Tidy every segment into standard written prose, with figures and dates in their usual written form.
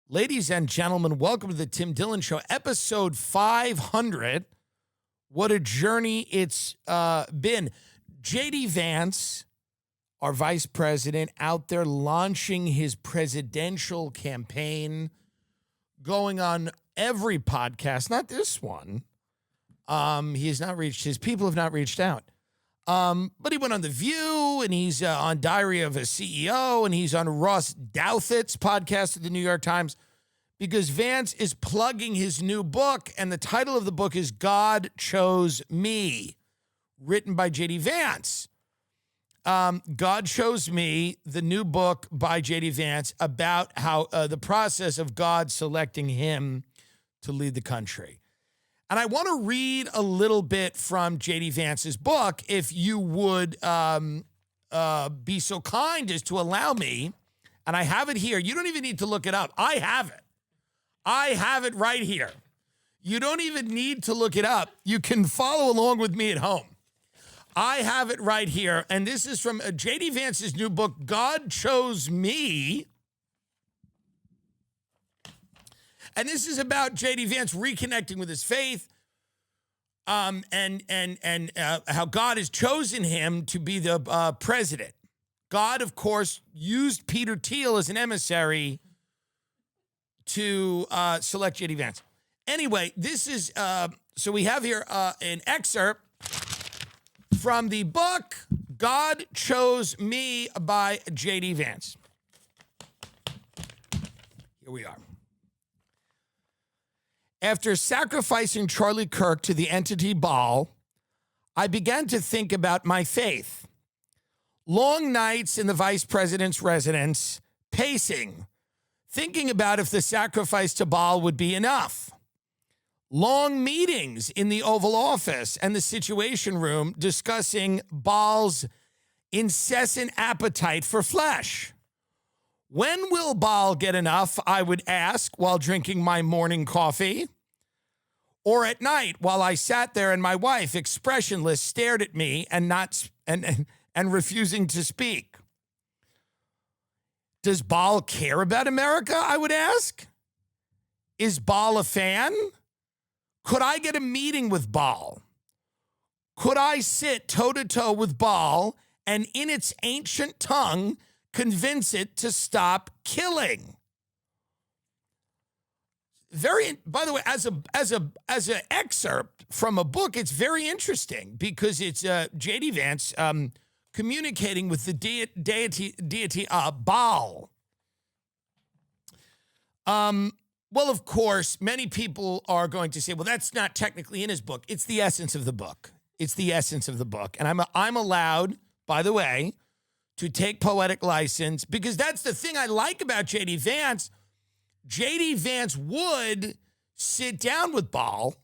Ladies and gentlemen, welcome to the Tim Dillon Show, episode 500. What a journey it's been. JD Vance, our vice president, out there launching his presidential campaign, going on every podcast, not this one. He has not reached, his people have not reached out. But he went on The View, and he's on Diary of a CEO, and he's on Ross Douthat's podcast at the New York Times, because Vance is plugging his new book, and the title of the book is God Chose Me, written by JD Vance. God Chose Me, the new book by JD Vance about how the process of God selecting him to lead the country. And I want to read a little bit from JD Vance's book, if you would be so kind as to allow me. And I have it here. You don't even need to look it up. I have it. I have it right here. You don't even need to look it up. You can follow along with me at home. I have it right here. And this is from JD Vance's new book, God Chose Me. And this is about JD Vance reconnecting with his faith, and how God has chosen him to be the president. God, of course, used Peter Thiel as an emissary to select JD Vance. Anyway, this is, so we have here an excerpt from the book, God Chose Me by JD Vance. Here we are. After sacrificing Charlie Kirk to the entity Baal, I began to think about my faith. Long nights in the vice president's residence, pacing, thinking about if the sacrifice to Baal would be enough. Long meetings in the Oval Office and the Situation Room discussing Baal's incessant appetite for flesh. When will Baal get enough, I would ask while drinking my morning coffee. Or at night while I sat there and my wife, expressionless, stared at me and refusing to speak. Does Baal care about America, I would ask? Is Baal a fan? Could I get a meeting with Baal? Could I sit toe-to-toe with Baal and in its ancient tongue convince it to stop killing? By the way, as an excerpt from a book, it's very interesting because it's JD Vance communicating with the deity Baal. Well, of course, many people are going to say, well, that's not technically in his book. It's the essence of the book. It's the essence of the book. And I'm allowed, by the way, to take poetic license, because that's the thing I like about JD Vance. JD Vance would sit down with Baal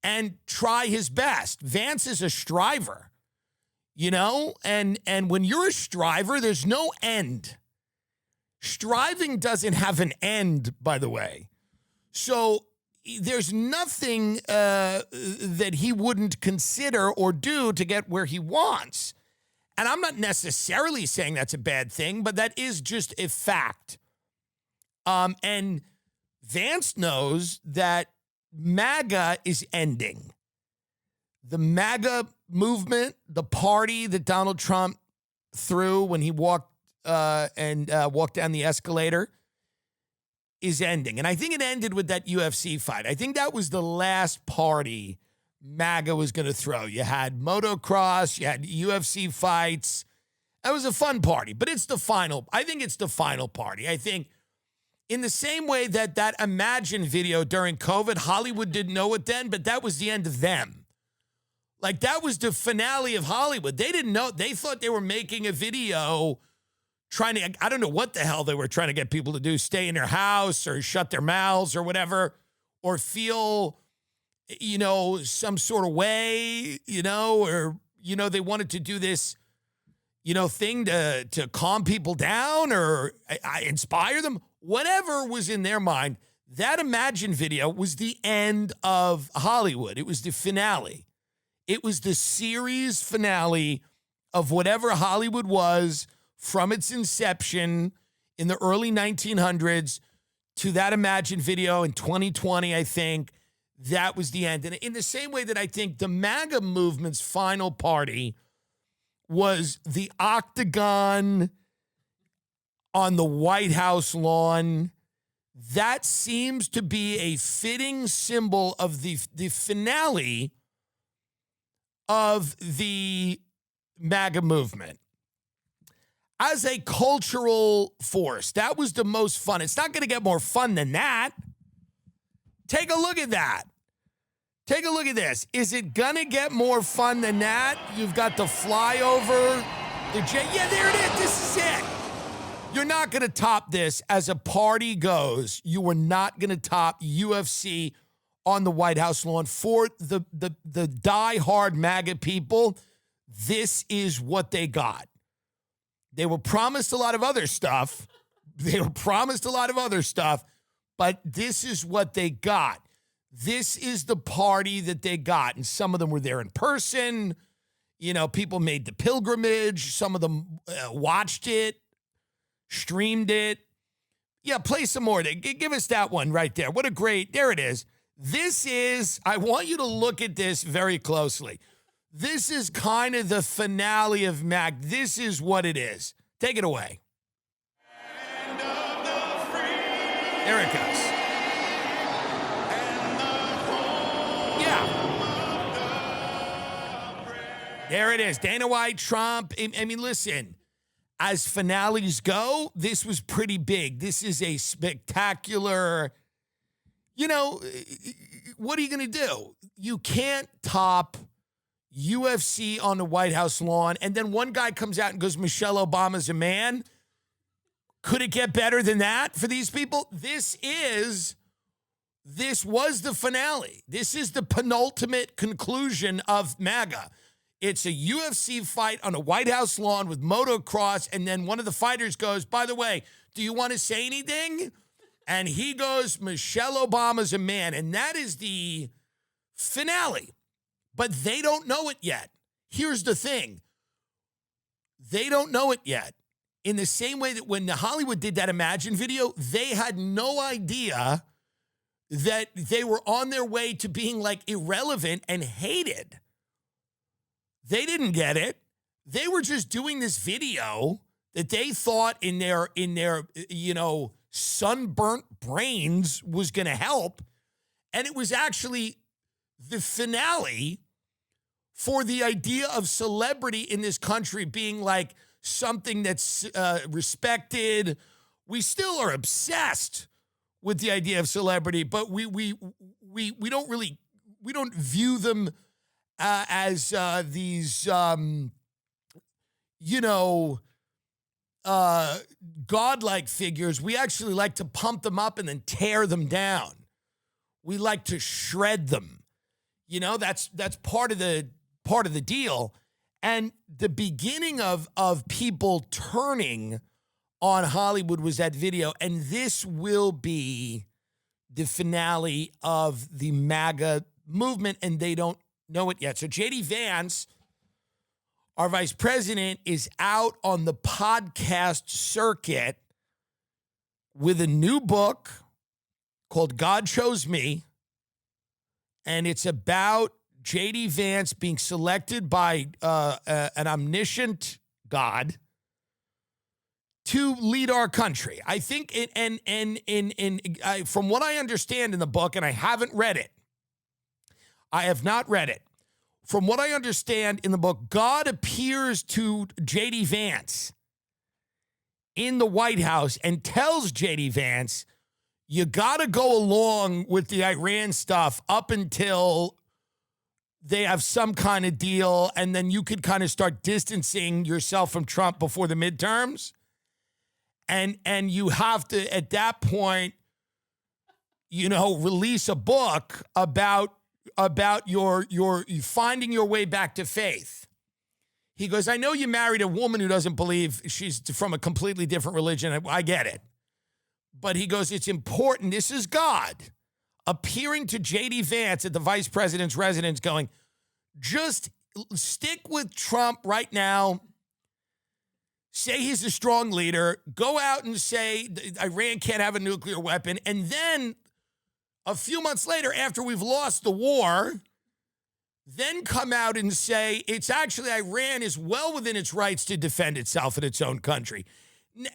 and try his best. Vance is a striver, you know, and when you're a striver, there's no end. Striving doesn't have an end, by the way. So there's nothing that he wouldn't consider or do to get where he wants. And I'm not necessarily saying that's a bad thing, but that is just a fact. And Vance knows that MAGA is ending. The MAGA movement, the party that Donald Trump threw when he walked down the escalator, is ending. And I think it ended with that UFC fight. I think that was the last party MAGA was going to throw. You had motocross, you had UFC fights. That was a fun party, but it's the final. I think it's the final party. I think in the same way that Imagine video during COVID, Hollywood didn't know it then, but that was the end of them. Like, that was the finale of Hollywood. They didn't know. They thought they were making a video trying to, I don't know what the hell they were trying to get people to do, stay in their house or shut their mouths or whatever, or feel, you know, some sort of way, you know, or, you know, they wanted to do this, you know, thing to calm people down or inspire them. Whatever was in their mind, that Imagine video was the end of Hollywood. It was the finale. It was the series finale of whatever Hollywood was from its inception in the early 1900s to that Imagine video in 2020, I think that was the end. And in the same way that I think the MAGA movement's final party was the octagon on the White House lawn, that seems to be a fitting symbol of the finale of the MAGA movement. As a cultural force, that was the most fun. It's not going to get more fun than that. Take a look at that. Take a look at this. Is it going to get more fun than that? You've got the flyover, yeah, there it is. This is it. You're not going to top this as a party goes. You are not going to top UFC on the White House lawn. For the die-hard MAGA people, this is what they got. They were promised a lot of other stuff. But this is what they got. This is the party that they got. And some of them were there in person. You know, people made the pilgrimage. Some of them watched it, streamed it. Yeah, play some more. Give us that one right there. What a great, there it is. This is, I want you to look at this very closely. This is kind of the finale of MAG. This is what it is. Take it away. There it goes. Yeah. There it is. Dana White, Trump. I mean, listen, as finales go, this was pretty big. This is a spectacular, you know, what are you going to do? You can't top UFC on the White House lawn, and then one guy comes out and goes, Michelle Obama's a man. Could it get better than that for these people? This was the finale. This is the penultimate conclusion of MAGA. It's a UFC fight on a White House lawn with motocross, and then one of the fighters goes, by the way, do you want to say anything? And he goes, Michelle Obama's a man, and that is the finale. But they don't know it yet. Here's the thing. They don't know it yet. In the same way that when Hollywood did that Imagine video, they had no idea that they were on their way to being like irrelevant and hated. They didn't get it. They were just doing this video that they thought in their you know, sunburnt brains was going to help. And it was actually the finale for the idea of celebrity in this country being like something that's respected. We still are obsessed with the idea of celebrity, but we don't view them as these you know, godlike figures. We actually like to pump them up and then tear them down. We like to shred them. You know, that's part of the deal. And the beginning of people turning on Hollywood was that video. And this will be the finale of the MAGA movement, and they don't know it yet. So JD Vance, our vice president, is out on the podcast circuit with a new book called God Chose Me. And it's about JD Vance being selected by an omniscient God to lead our country. I think, from what I understand in the book, and I haven't read it, I have not read it. From what I understand in the book, God appears to JD Vance in the White House and tells JD Vance, you got to go along with the Iran stuff up until they have some kind of deal, and then you could kind of start distancing yourself from Trump before the midterms. And you have to, at that point, you know, release a book about your finding your way back to faith. He goes, I know you married a woman who doesn't believe, she's from a completely different religion. I get it. But he goes, it's important. This is God appearing to JD Vance at the vice president's residence going, just stick with Trump right now. say he's a strong leader, go out and say Iran can't have a nuclear weapon, and then a few months later, after we've lost the war, then come out and say it's actually Iran is well within its rights to defend itself in its own country.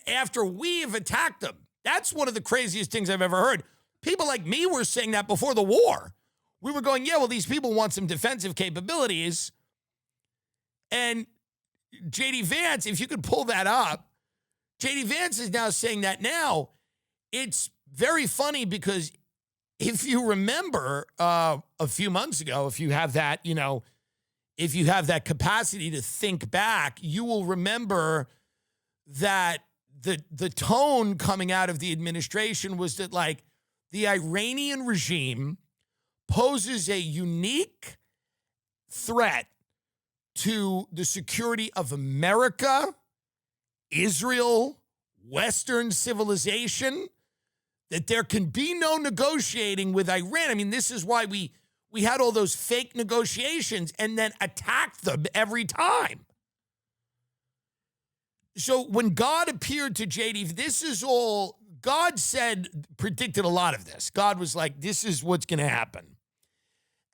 After we've attacked them. That's one of the craziest things I've ever heard. People like me were saying that before the war. We were going, yeah, well, these people want some defensive capabilities. And JD Vance, if you could pull that up, JD Vance is now saying that now. It's very funny because if you remember a few months ago, if you have that, if you have that capacity to think back, you will remember that the tone coming out of the administration was that, like, the Iranian regime poses a unique threat to the security of America, Israel, Western civilization, that there can be no negotiating with Iran. I mean, this is why we had all those fake negotiations and then attacked them every time. So when God appeared to JD, this is all, God predicted a lot of this. God was like, this is what's going to happen.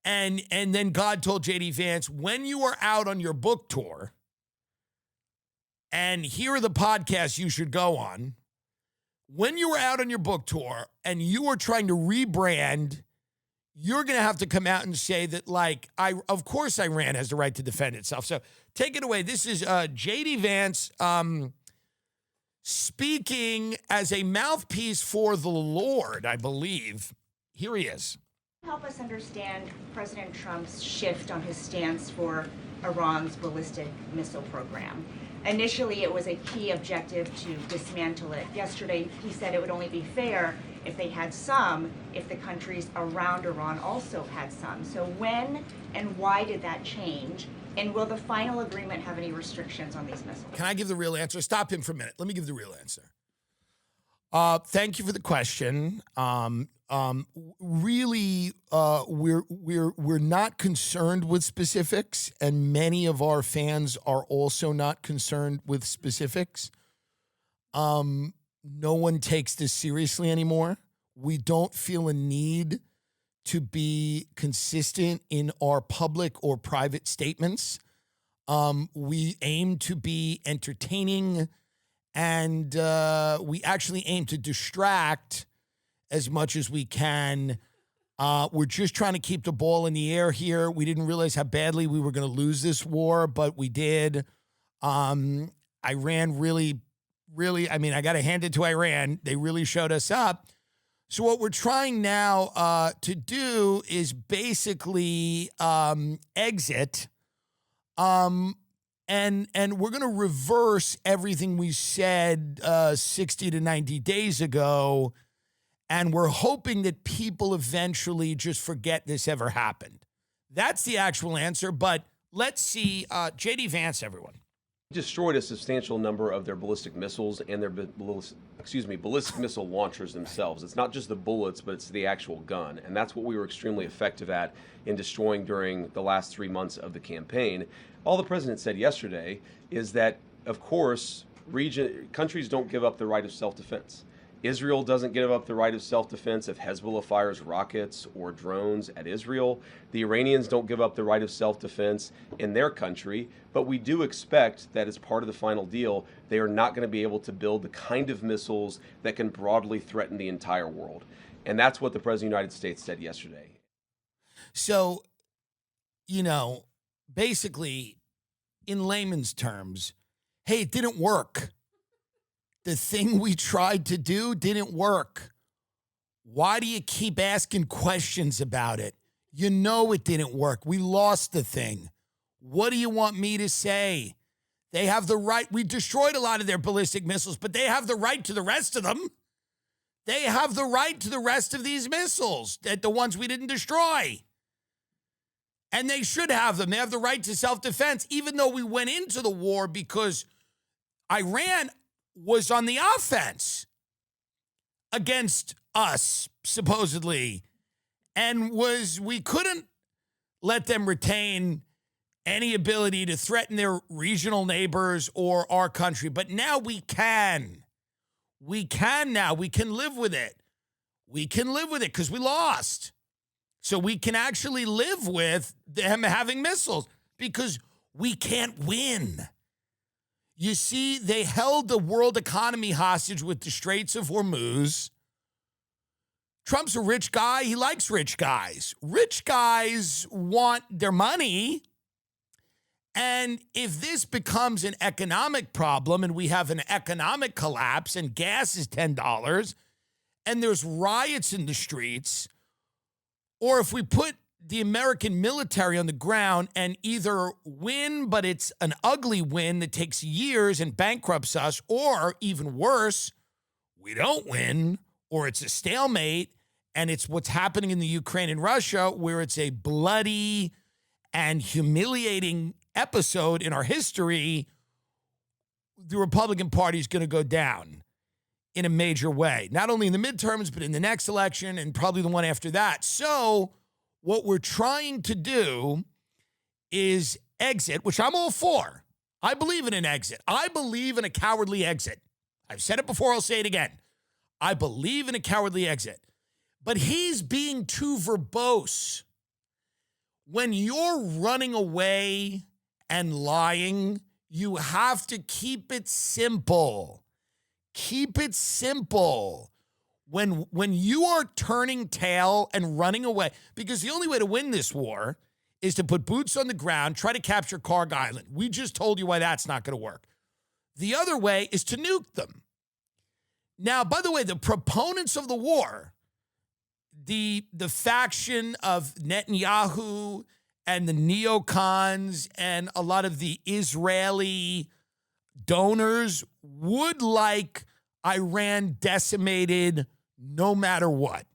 And then God told JD Vance, when you are out on your book tour, and here are the podcasts you should go on, when you are out on your book tour and you are trying to rebrand, you're going to have to come out and say that, like, of course Iran has the right to defend itself. So take it away. This is JD Vance speaking as a mouthpiece for the Lord, I believe. Here he is. Help us understand President Trump's shift on his stance for Iran's ballistic missile program. Initially, it was a key objective to dismantle it. Yesterday, he said it would only be fair if they had some, if the countries around Iran also had some. So when and why did that change? And will the final agreement have any restrictions on these missiles? Can I give the real answer? Stop him for a minute. Let me give the real answer. Thank you for the question. Really, we're not concerned with specifics, and many of our fans are also not concerned with specifics. No one takes this seriously anymore. We don't feel a need to be consistent in our public or private statements. We aim to be entertaining, and we actually aim to distract as much as we can. We're just trying to keep the ball in the air here. We didn't realize how badly we were going to lose this war, but we did. Iran really, I mean, I got to hand it to Iran. They really showed us up. So what we're trying now to do is basically exit, and we're going to reverse everything we said 60 to 90 days ago. And we're hoping that people eventually just forget this ever happened. That's the actual answer, but let's see. JD Vance, everyone. Destroyed a substantial number of their ballistic missiles and their ballistic missile launchers themselves. It's not just the bullets, but it's the actual gun. And that's what we were extremely effective at in destroying during the last 3 months of the campaign. All the president said yesterday is that, of course, countries don't give up the right of self-defense. Israel doesn't give up the right of self-defense if Hezbollah fires rockets or drones at Israel. The Iranians don't give up the right of self-defense in their country, but we do expect that as part of the final deal, they are not going to be able to build the kind of missiles that can broadly threaten the entire world. And that's what the President of the United States said yesterday. So, basically, in layman's terms, hey, it didn't work. The thing we tried to do didn't work. Why do you keep asking questions about it? You know it didn't work. We lost the thing. What do you want me to say? They have the right. We destroyed a lot of their ballistic missiles, but they have the right to the rest of them. They have the right to the rest of these missiles, the ones we didn't destroy. And they should have them. They have the right to self-defense, even though we went into the war because Iran was on the offense against us, supposedly, and we couldn't let them retain any ability to threaten their regional neighbors or our country. But now we can. We can now. We can live with it. We can live with it because we lost. So we can actually live with them having missiles because we can't win. You see, they held the world economy hostage with the Straits of Hormuz. Trump's a rich guy. He likes rich guys. Rich guys want their money. And if this becomes an economic problem and we have an economic collapse and gas is $10 and there's riots in the streets, or if we put the American military on the ground and either win, but it's an ugly win that takes years and bankrupts us, or even worse, we don't win, or it's a stalemate, and it's what's happening in the Ukraine and Russia, where it's a bloody and humiliating episode in our history, the Republican Party is going to go down in a major way, not only in the midterms, but in the next election and probably the one after that. So what we're trying to do is exit, which I'm all for. I believe in an exit. I believe in a cowardly exit. I've said it before, I'll say it again. I believe in a cowardly exit. But he's being too verbose. When you're running away and lying, you have to keep it simple. Keep it simple. When you are turning tail and running away, because the only way to win this war is to put boots on the ground, try to capture Carg Island. We just told you why that's not going to work. The other way is to nuke them. Now, by the way, the proponents of the war, the faction of Netanyahu and the neocons and a lot of the Israeli donors would like Iran decimated no matter what.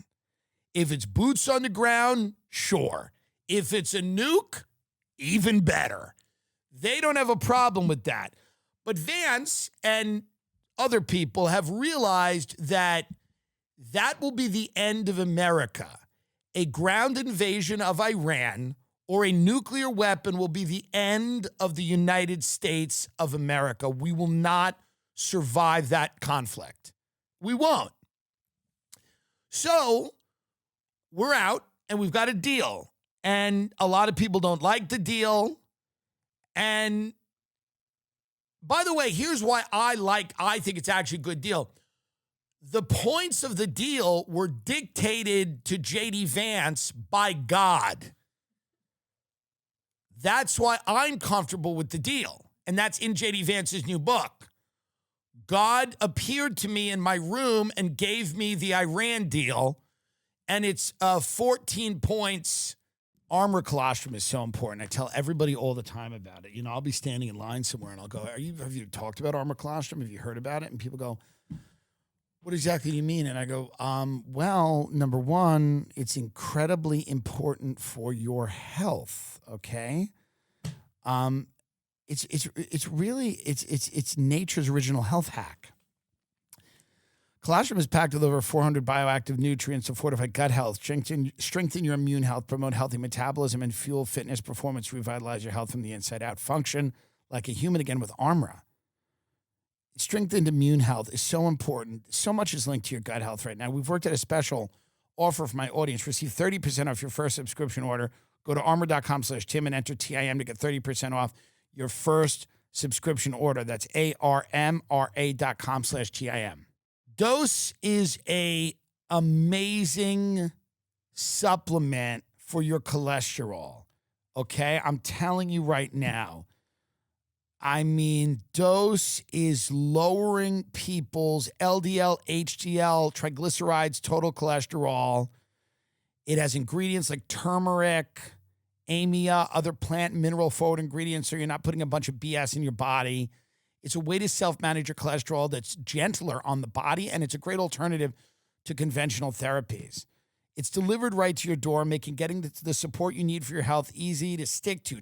If it's boots on the ground, sure. If it's a nuke, even better. They don't have a problem with that. But Vance and other people have realized that that will be the end of America. A ground invasion of Iran or a nuclear weapon will be the end of the United States of America. We will not survive that conflict. We won't. So we're out and we've got a deal. And a lot of people don't like the deal. And by the way, here's why I think it's actually a good deal. The points of the deal were dictated to JD Vance by God. That's why I'm comfortable with the deal. And that's in JD Vance's new book. God appeared to me in my room and gave me the Iran deal. And it's 14 points. ARMRA colostrum is so important. I tell everybody all the time about it. You know, I'll be standing in line somewhere and I'll go, have you talked about ARMRA colostrum? Have you heard about it? And people go, what exactly do you mean? And I go, well, number one, it's incredibly important for your health. Okay. It's really nature's original health hack. Colostrum is packed with over 400 bioactive nutrients to fortify gut health, strengthen your immune health, promote healthy metabolism, and fuel fitness performance, revitalize your health from the inside out. Function like a human again with ARMRA. Strengthened immune health is so important. So much is linked to your gut health right now. We've worked at a special offer for my audience. Receive 30% off your first subscription order. Go to armor.com/Tim and enter TIM to get 30% off your first subscription order. That's ARMRA.com/TIM. Dose is a amazing supplement for your cholesterol. Okay? I'm telling you right now. I mean, Dose is lowering people's LDL, HDL, triglycerides, total cholesterol. It has ingredients like turmeric, amia, other plant mineral forward ingredients, so you're not putting a bunch of BS in your body. It's a way to self-manage your cholesterol that's gentler on the body, and it's a great alternative to conventional therapies. It's delivered right to your door, making getting the support you need for your health easy to stick to.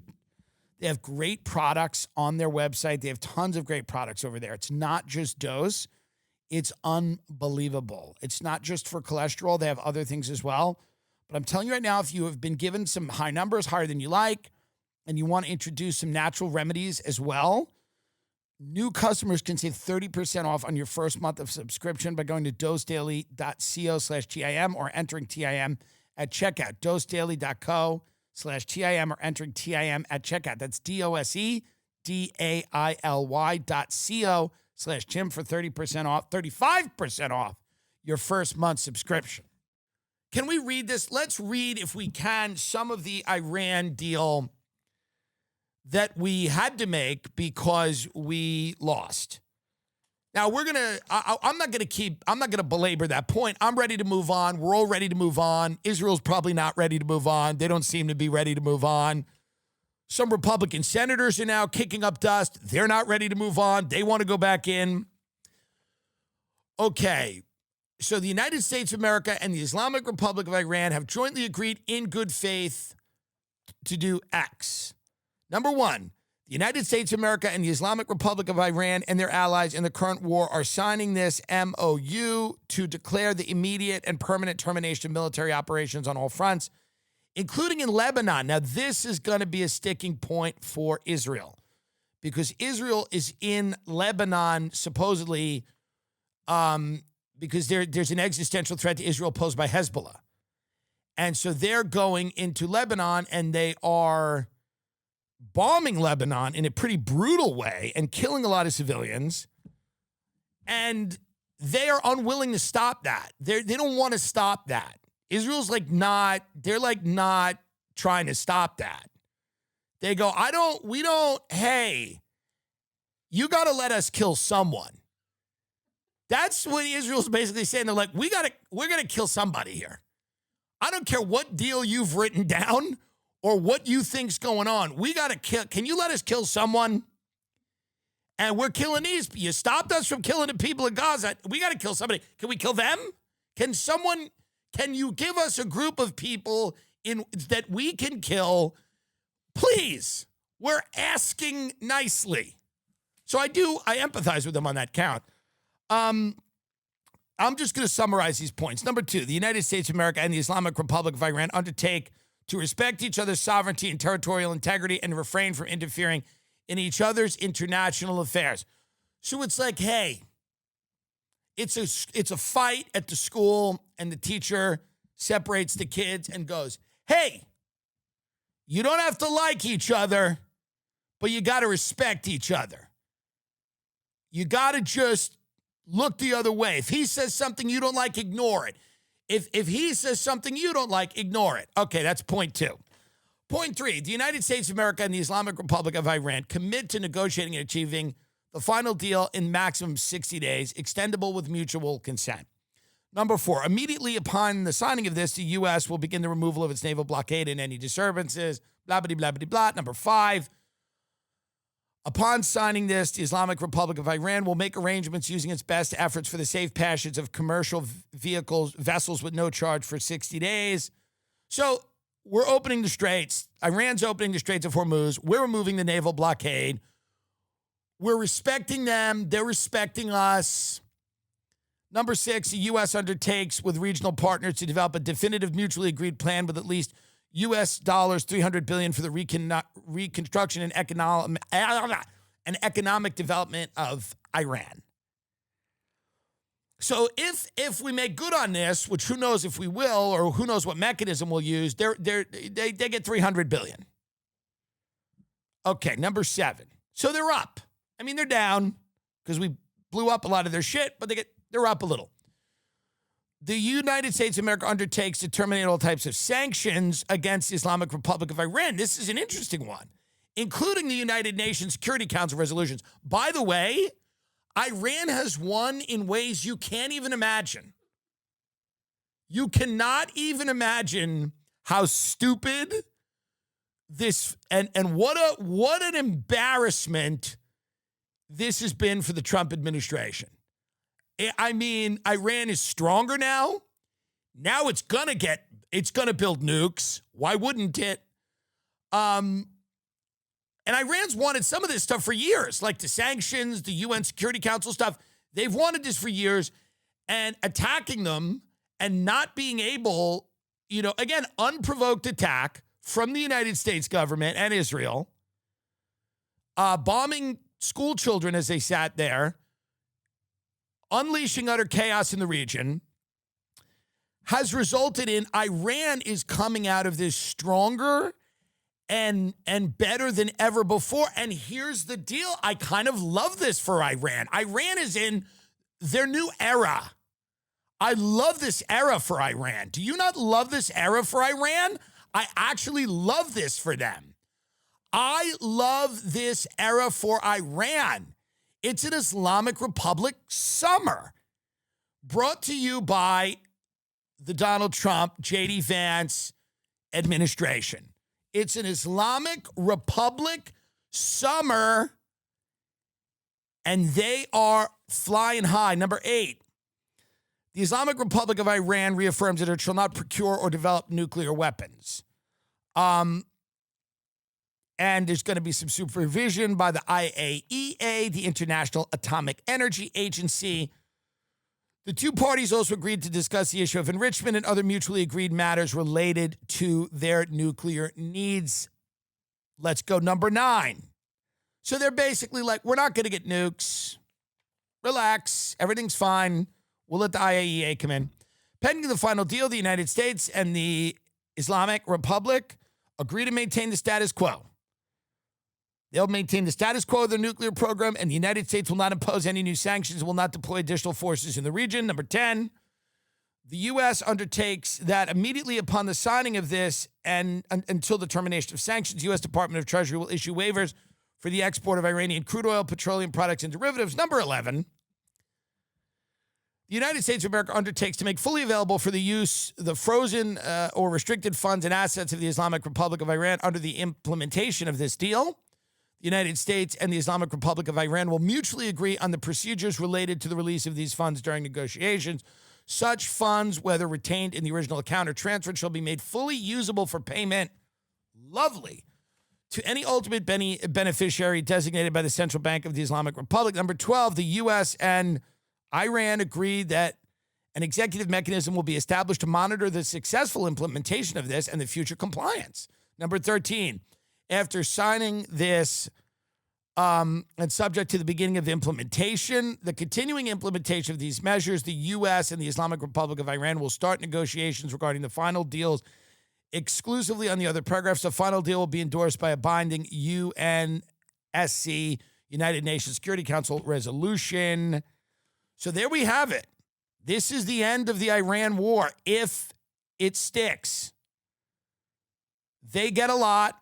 They have great products on their website. They have tons of great products over there. It's not just Dose. It's unbelievable. It's not just for cholesterol. They have other things as well. But I'm telling you right now, if you have been given some high numbers, higher than you like, and you want to introduce some natural remedies as well, new customers can save 30% off on your first month of subscription by going to dosedaily.co/TIM or entering TIM at checkout. dosedaily.co/TIM or entering TIM at checkout. That's dosedaily.co/Tim for 30% off, 35% off your first month subscription. Can we read this? Let's read, if we can, some of the Iran deal that we had to make because we lost. Now I'm not going to belabor that point. I'm ready to move on. We're all ready to move on. Israel's probably not ready to move on. They don't seem to be ready to move on. Some Republican senators are now kicking up dust. They're not ready to move on. They want to go back in. Okay. So the United States of America and the Islamic Republic of Iran have jointly agreed in good faith to do X. Number one, the United States of America and the Islamic Republic of Iran and their allies in the current war are signing this MOU to declare the immediate and permanent termination of military operations on all fronts, including in Lebanon. Now, this is going to be a sticking point for Israel because Israel is in Lebanon supposedly because there's an existential threat to Israel posed by Hezbollah. And so they're going into Lebanon and they are bombing Lebanon in a pretty brutal way and killing a lot of civilians. And they are unwilling to stop that. They don't want to stop that. Israel's not trying to stop that. They go, hey, you got to let us kill someone. That's what Israel's basically saying. They're like, we're going to kill somebody here. I don't care what deal you've written down or what you think's going on. We got to kill. Can you let us kill someone? And we're killing these. You stopped us from killing the people of Gaza. We got to kill somebody. Can we kill them? Can you give us a group of people that we can kill? Please. We're asking nicely. So I empathize with them on that count. I'm just going to summarize these points. Number two, the United States of America and the Islamic Republic of Iran undertake to respect each other's sovereignty and territorial integrity and refrain from interfering in each other's international affairs. So it's like, hey, it's a fight at the school and the teacher separates the kids and goes, hey, you don't have to like each other, but you got to respect each other. You got to just look the other way. If he says something you don't like, ignore it. If he says something you don't like, ignore it. Okay, that's point two. Point three, the United States of America and the Islamic Republic of Iran commit to negotiating and achieving the final deal in maximum 60 days, extendable with mutual consent. Number four, immediately upon the signing of this, the U.S. will begin the removal of its naval blockade and any disturbances, blah, blah, blah, blah, blah. Number five, upon signing this, the Islamic Republic of Iran will make arrangements using its best efforts for the safe passage of commercial vessels with no charge for 60 days. So we're opening the straits. Iran's opening the Straits of Hormuz. We're removing the naval blockade. We're respecting them. They're respecting us. Number six, the U.S. undertakes with regional partners to develop a definitive mutually agreed plan with at least U.S. dollars $300 billion for the reconstruction and economic development of Iran. So if we make good on this, which who knows if we will, or who knows what mechanism we'll use, they get $300 billion. Okay, number seven. So they're up. I mean, they're down because we blew up a lot of their shit, but they're up a little. The United States of America undertakes to terminate all types of sanctions against the Islamic Republic of Iran. This is an interesting one, including the United Nations Security Council resolutions. By the way, Iran has won in ways you can't even imagine. You cannot even imagine how stupid this and what an embarrassment this has been for the Trump administration. I mean, Iran is stronger now. Now it's going to build nukes. Why wouldn't it? And Iran's wanted some of this stuff for years, like the sanctions, the UN Security Council stuff. They've wanted this for years, and attacking them and not being able, again, unprovoked attack from the United States government and Israel, bombing school children as they sat there, unleashing utter chaos in the region, has resulted in Iran is coming out of this stronger and better than ever before. And here's the deal. I kind of love this for Iran. Iran is in their new era. I love this era for Iran. Do you not love this era for Iran? I actually love this for them. I love this era for Iran. It's an Islamic Republic summer brought to you by the Donald Trump, JD Vance administration. It's an Islamic Republic summer, and they are flying high. Number 8, the Islamic Republic of Iran reaffirms that it shall not procure or develop nuclear weapons. And there's going to be some supervision by the IAEA, the International Atomic Energy Agency. The two parties also agreed to discuss the issue of enrichment and other mutually agreed matters related to their nuclear needs. Let's go number 9. So they're basically like, we're not going to get nukes. Relax. Everything's fine. We'll let the IAEA come in. Pending the final deal, the United States and the Islamic Republic agree to maintain the status quo. They'll maintain the status quo of their nuclear program, and the United States will not impose any new sanctions and will not deploy additional forces in the region. Number 10, the U.S. undertakes that immediately upon the signing of this and until the termination of sanctions, U.S. Department of Treasury will issue waivers for the export of Iranian crude oil, petroleum products, and derivatives. Number 11, the United States of America undertakes to make fully available for the use the frozen or restricted funds and assets of the Islamic Republic of Iran under the implementation of this deal. The United States and the Islamic Republic of Iran will mutually agree on the procedures related to the release of these funds during negotiations. Such funds, whether retained in the original account or transferred, shall be made fully usable for payment, lovely, to any ultimate beneficiary designated by the Central Bank of the Islamic Republic. Number 12, the U.S. and Iran agreed that an executive mechanism will be established to monitor the successful implementation of this and the future compliance. Number 13, after signing this and subject to the beginning of implementation, the continuing implementation of these measures, the U.S. and the Islamic Republic of Iran will start negotiations regarding the final deals exclusively on the other paragraphs. The final deal will be endorsed by a binding UNSC, United Nations Security Council resolution. So there we have it. This is the end of the Iran war, if it sticks. They get a lot.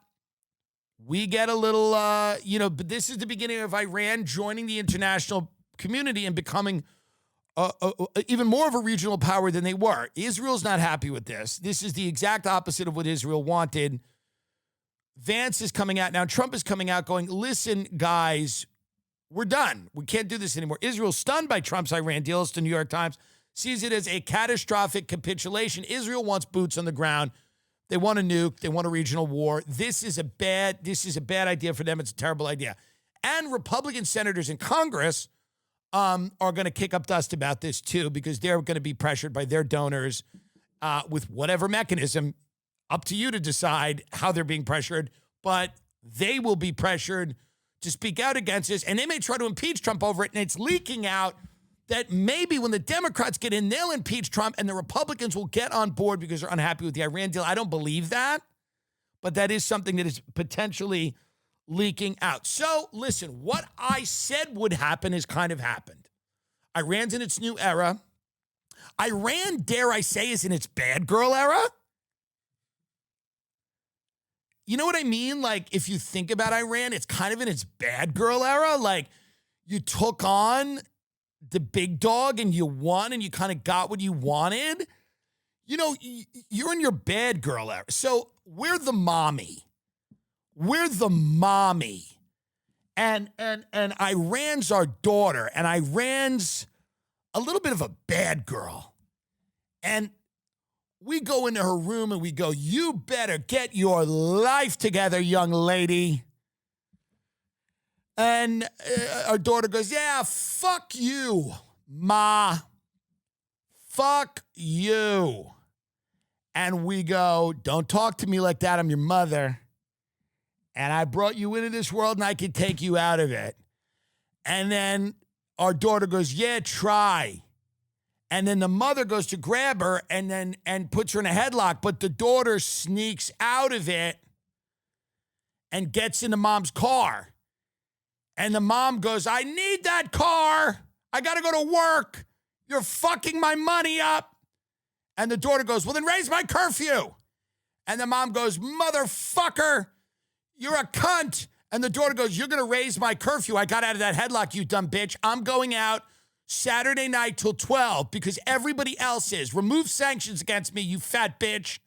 We get a little, but this is the beginning of Iran joining the international community and becoming even more of a regional power than they were. Israel's not happy with this. This is the exact opposite of what Israel wanted. Vance is coming out now. Trump is coming out going, listen, guys, we're done. We can't do this anymore. Israel, stunned by Trump's Iran deal, as the New York Times sees it as a catastrophic capitulation. Israel wants boots on the ground. They want a nuke. They want a regional war. This is a bad idea for them. It's a terrible idea. And Republican senators in Congress are going to kick up dust about this too, because they're going to be pressured by their donors with whatever mechanism. Up to you to decide how they're being pressured, but they will be pressured to speak out against this, and they may try to impeach Trump over it, and it's leaking out that maybe when the Democrats get in, they'll impeach Trump and the Republicans will get on board because they're unhappy with the Iran deal. I don't believe that, but that is something that is potentially leaking out. So listen, what I said would happen has kind of happened. Iran's in its new era. Iran, dare I say, is in its bad girl era. You know what I mean? Like, if you think about Iran, it's kind of in its bad girl era. Like, you took on the big dog and you won and you kind of got what you wanted. You know, you're in your bad girl era. So we're the mommy. We're the mommy. And Iran's our daughter. And Iran's a little bit of a bad girl. And we go into her room and we go, you better get your life together, young lady. And our daughter goes, yeah, fuck you, Ma. Fuck you. And we go, don't talk to me like that. I'm your mother. And I brought you into this world and I could take you out of it. And then our daughter goes, yeah, try. And then the mother goes to grab her and puts her in a headlock. But the daughter sneaks out of it and gets into mom's car. And the mom goes, I need that car. I got to go to work. You're fucking my money up. And the daughter goes, well, then raise my curfew. And the mom goes, motherfucker, you're a cunt. And the daughter goes, you're going to raise my curfew. I got out of that headlock, you dumb bitch. I'm going out Saturday night till 12 because everybody else is. Remove sanctions against me, you fat bitch.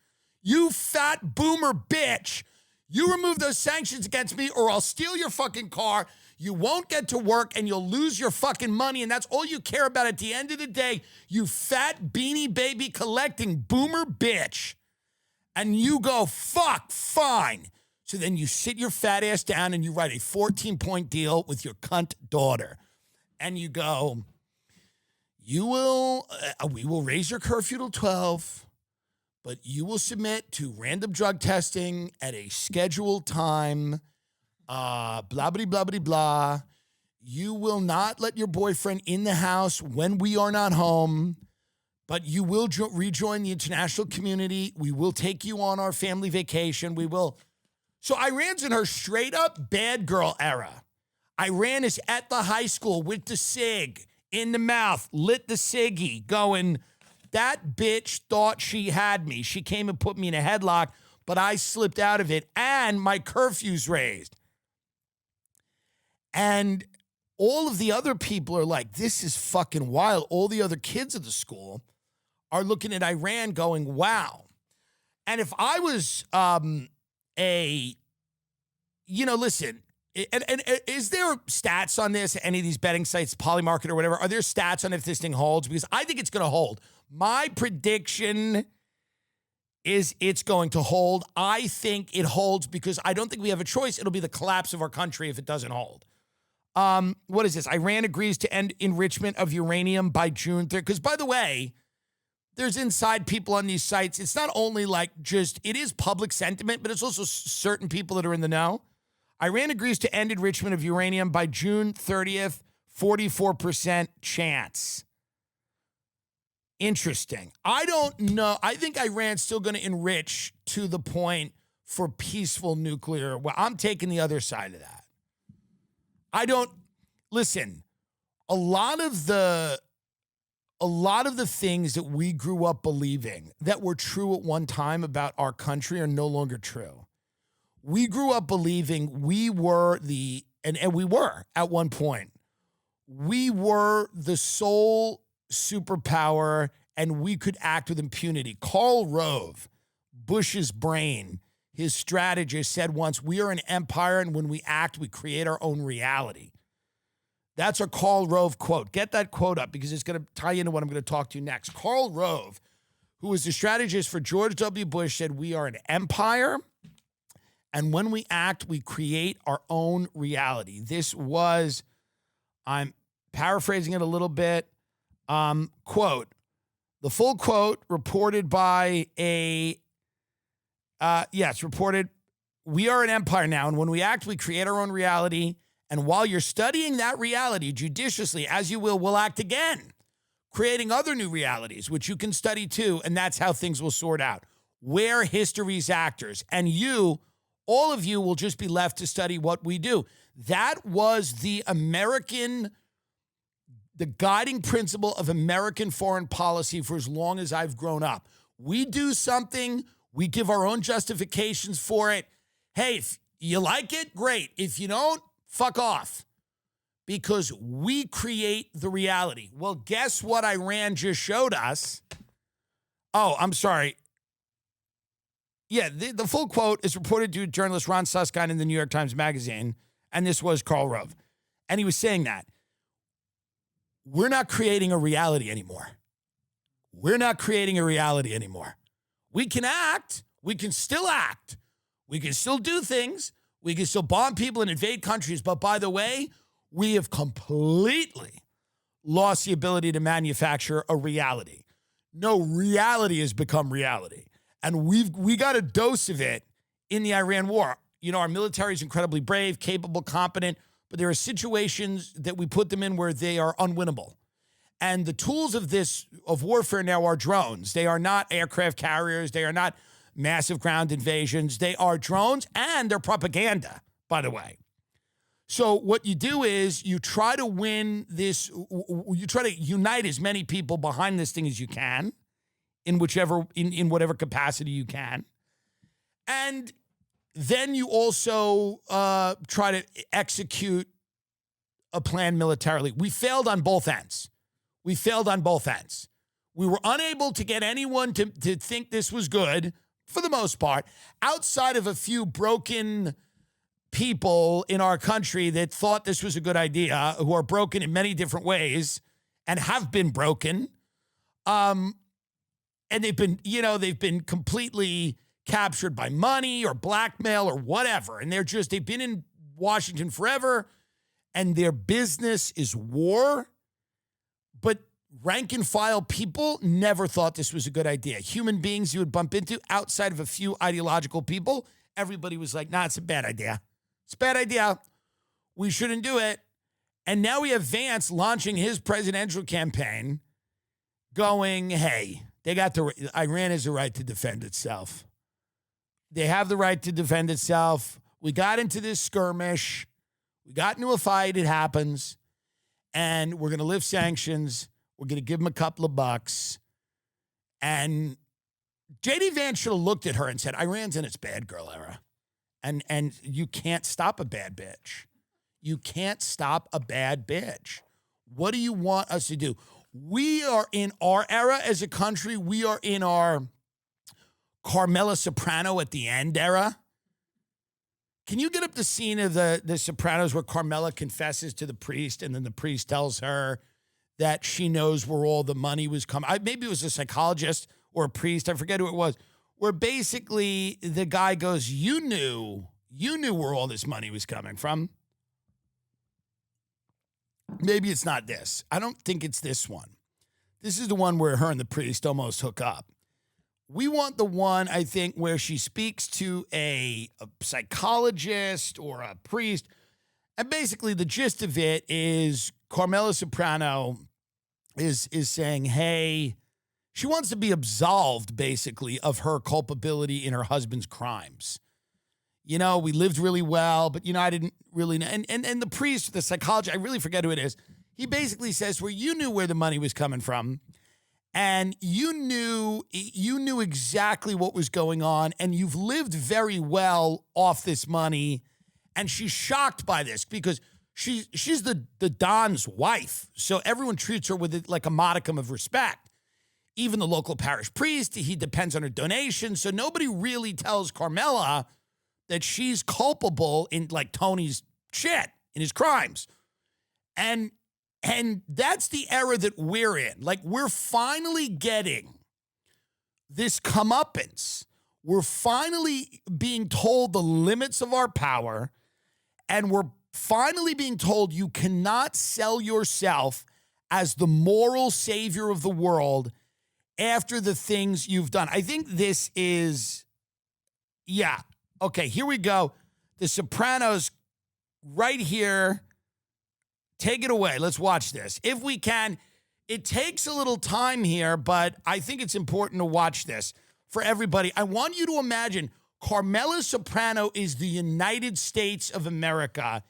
You fat boomer bitch. You remove those sanctions against me or I'll steal your fucking car. You won't get to work and you'll lose your fucking money. And that's all you care about at the end of the day, you fat beanie baby collecting boomer bitch. And you go, fuck, fine. So then you sit your fat ass down and you write a 14-point deal with your cunt daughter. And you go, we will raise your curfew till 12, but you will submit to random drug testing at a scheduled time. Blah, blah, blah, blah, blah. You will not let your boyfriend in the house when we are not home, but you will rejoin the international community. We will take you on our family vacation. We will. So Iran's in her straight up bad girl era. Iran is at the high school with the cig in the mouth, lit the ciggy, going, that bitch thought she had me. She came and put me in a headlock, but I slipped out of it and my curfew's raised. And all of the other people are like, this is fucking wild. All the other kids at the school are looking at Iran going, wow. And if I was listen, and is there stats on this, any of these betting sites, Polymarket or whatever, are there stats on if this thing holds? Because I think it's going to hold. My prediction is it's going to hold. I think it holds because I don't think we have a choice. It'll be the collapse of our country if it doesn't hold. What is this? Iran agrees to end enrichment of uranium by June 3rd. Because, by the way, there's inside people on these sites. It's not only like it is public sentiment, but it's also certain people that are in the know. Iran agrees to end enrichment of uranium by June 30th, 44% chance. Interesting. I don't know. I think Iran's still going to enrich to the point for peaceful nuclear. Well, I'm taking the other side of that. Listen, a lot of the things that we grew up believing that were true at one time about our country are no longer true. We grew up believing we were and we were at one point, we were the sole superpower and we could act with impunity. Karl Rove, Bush's brain, his strategist, said once, we are an empire and when we act, we create our own reality. That's a Karl Rove quote. Get that quote up because it's going to tie into what I'm going to talk to you next. Karl Rove, who was the strategist for George W. Bush, said we are an empire and when we act, we create our own reality. This was, I'm paraphrasing it a little bit, quote, the full quote reported by reported, we are an empire now, and when we act, we create our own reality, and while you're studying that reality judiciously, as you will, we'll act again, creating other new realities, which you can study too, and that's how things will sort out. We're history's actors, and you, all of you, will just be left to study what we do. That was the guiding principle of American foreign policy for as long as I've grown up. We do something, we give our own justifications for it. Hey, if you like it, great. If you don't, fuck off. Because we create the reality. Well, guess what Iran just showed us? Oh, I'm sorry. Yeah, the full quote is reported to journalist Ron Suskind in the New York Times Magazine, and this was Karl Rove. And he was saying that we're not creating a reality anymore. We're not creating a reality anymore. We can act. We can still act. We can still do things. We can still bomb people and invade countries. But by the way, we have completely lost the ability to manufacture a reality. No, reality has become reality. And we got a dose of it in the Iran war. You know, our military is incredibly brave, capable, competent, but there are situations that we put them in where they are unwinnable. And the tools of warfare now are drones. They are not aircraft carriers. They are not massive ground invasions. They are drones, and they're propaganda, by the way. So what you do is you try to win this, you try to unite as many people behind this thing as you can in whatever capacity you can. And then you also try to execute a plan militarily. We failed on both ends. We were unable to get anyone to think this was good, for the most part, outside of a few broken people in our country that thought this was a good idea, who are broken in many different ways and have been broken. And they've been completely captured by money or blackmail or whatever. And they've been in Washington forever, and their business is war. But rank and file people never thought this was a good idea. Human beings you would bump into outside of a few ideological people, everybody was like, nah, it's a bad idea. It's a bad idea. We shouldn't do it. And now we have Vance launching his presidential campaign going, hey, Iran has the right to defend itself. They have the right to defend itself. We got into this skirmish. We got into a fight. It happens. And we're going to lift sanctions. We're going to give them a couple of bucks. And JD Vance should have looked at her and said, Iran's in its bad girl era. And you can't stop a bad bitch. You can't stop a bad bitch. What do you want us to do? We are in our era as a country. We are in our Carmela Soprano at the end era. Can you get up the scene of the Sopranos where Carmela confesses to the priest and then the priest tells her that she knows where all the money was coming? Maybe it was a psychologist or a priest. I forget who it was. Where basically the guy goes, you knew where all this money was coming from. Maybe it's not this. I don't think it's this one. This is the one where her and the priest almost hook up. We want the one, I think, where she speaks to a psychologist or a priest. And basically the gist of it is Carmela Soprano is saying, hey, she wants to be absolved, basically, of her culpability in her husband's crimes. You know, we lived really well, but, I didn't really know. And the priest, the psychologist, I really forget who it is. He basically says, well, you knew where the money was coming from. And you knew exactly what was going on, and you've lived very well off this money. And she's shocked by this because she's the Don's wife. So everyone treats her with like a modicum of respect. Even the local parish priest, he depends on her donation. So nobody really tells Carmela that she's culpable in like Tony's shit, in his crimes. And that's the era that we're in. Like, we're finally getting this comeuppance. We're finally being told the limits of our power, and we're finally being told you cannot sell yourself as the moral savior of the world after the things you've done. I think this is, yeah. Okay, here we go. The Sopranos right here. Take it away. Let's watch this. If we can, it takes a little time here, but I think it's important to watch this for everybody. I want you to imagine Carmela Soprano is the United States of America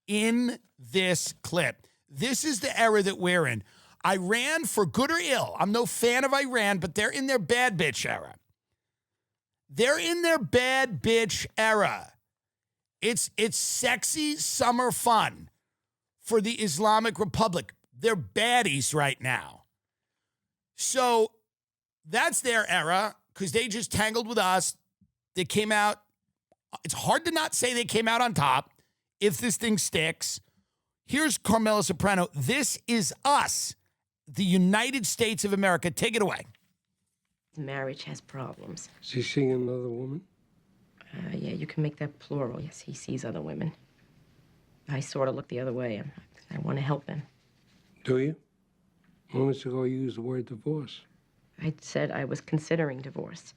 in this clip. This is the era that we're in. Iran, for good or ill, I'm no fan of Iran, but they're in their bad bitch era. They're in their bad bitch era. It's sexy summer fun for the Islamic Republic. They're baddies right now. So that's their era because they just tangled with us. They came out. It's hard to not say they came out on top if this thing sticks. Here's Carmela Soprano. This is us, the United States of America. Take it away. Marriage has problems. Is he seeing another woman? Yeah, you can make that plural. Yes, he sees other women. I sort of look the other way. I want to help him. Do you? Moments ago, you used the word divorce. I said I was considering divorce.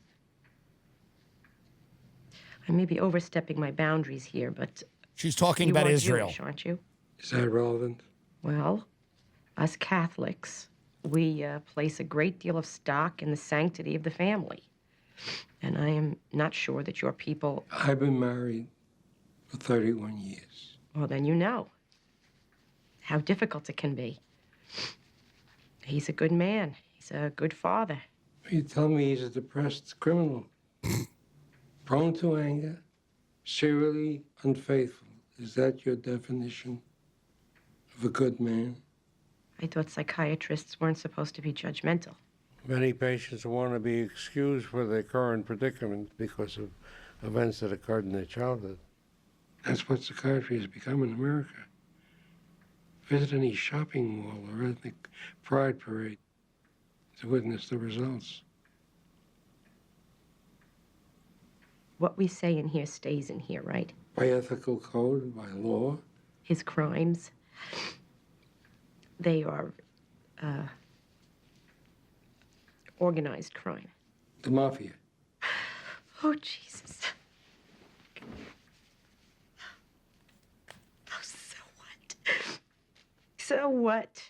I may be overstepping my boundaries here, but She's talking you about are Israel. Jewish, aren't you? Is that relevant? Well, us Catholics, we place a great deal of stock in the sanctity of the family. And I am not sure that your people... I've been married for 31 years. Well, then you know how difficult it can be. He's a good man. He's a good father. You tell me he's a depressed criminal, prone to anger, serially unfaithful. Is that your definition of a good man? I thought psychiatrists weren't supposed to be judgmental. Many patients want to be excused for their current predicament because of events that occurred in their childhood. That's what psychiatry has become in America. Visit any shopping mall or ethnic pride parade to witness the results. What we say in here stays in here, right? By ethical code, by law. His crimes, they are organized crime. The mafia. Oh, Jesus. Oh, so what? So what?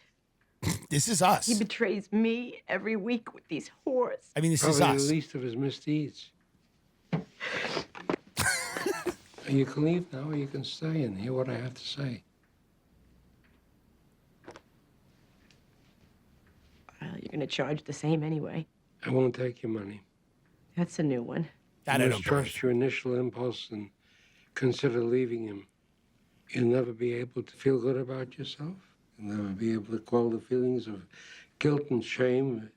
This is us. He betrays me every week with these whores. I mean, this is Probably us. the least of his misdeeds. You can leave now, or you can stay and hear what I have to say. You're going to charge the same anyway. I won't take your money. That's a new one. That I You don't must trust believe. your initial impulse and consider leaving him. You'll never be able to feel good about yourself. You'll never be able to quell the feelings of guilt and shame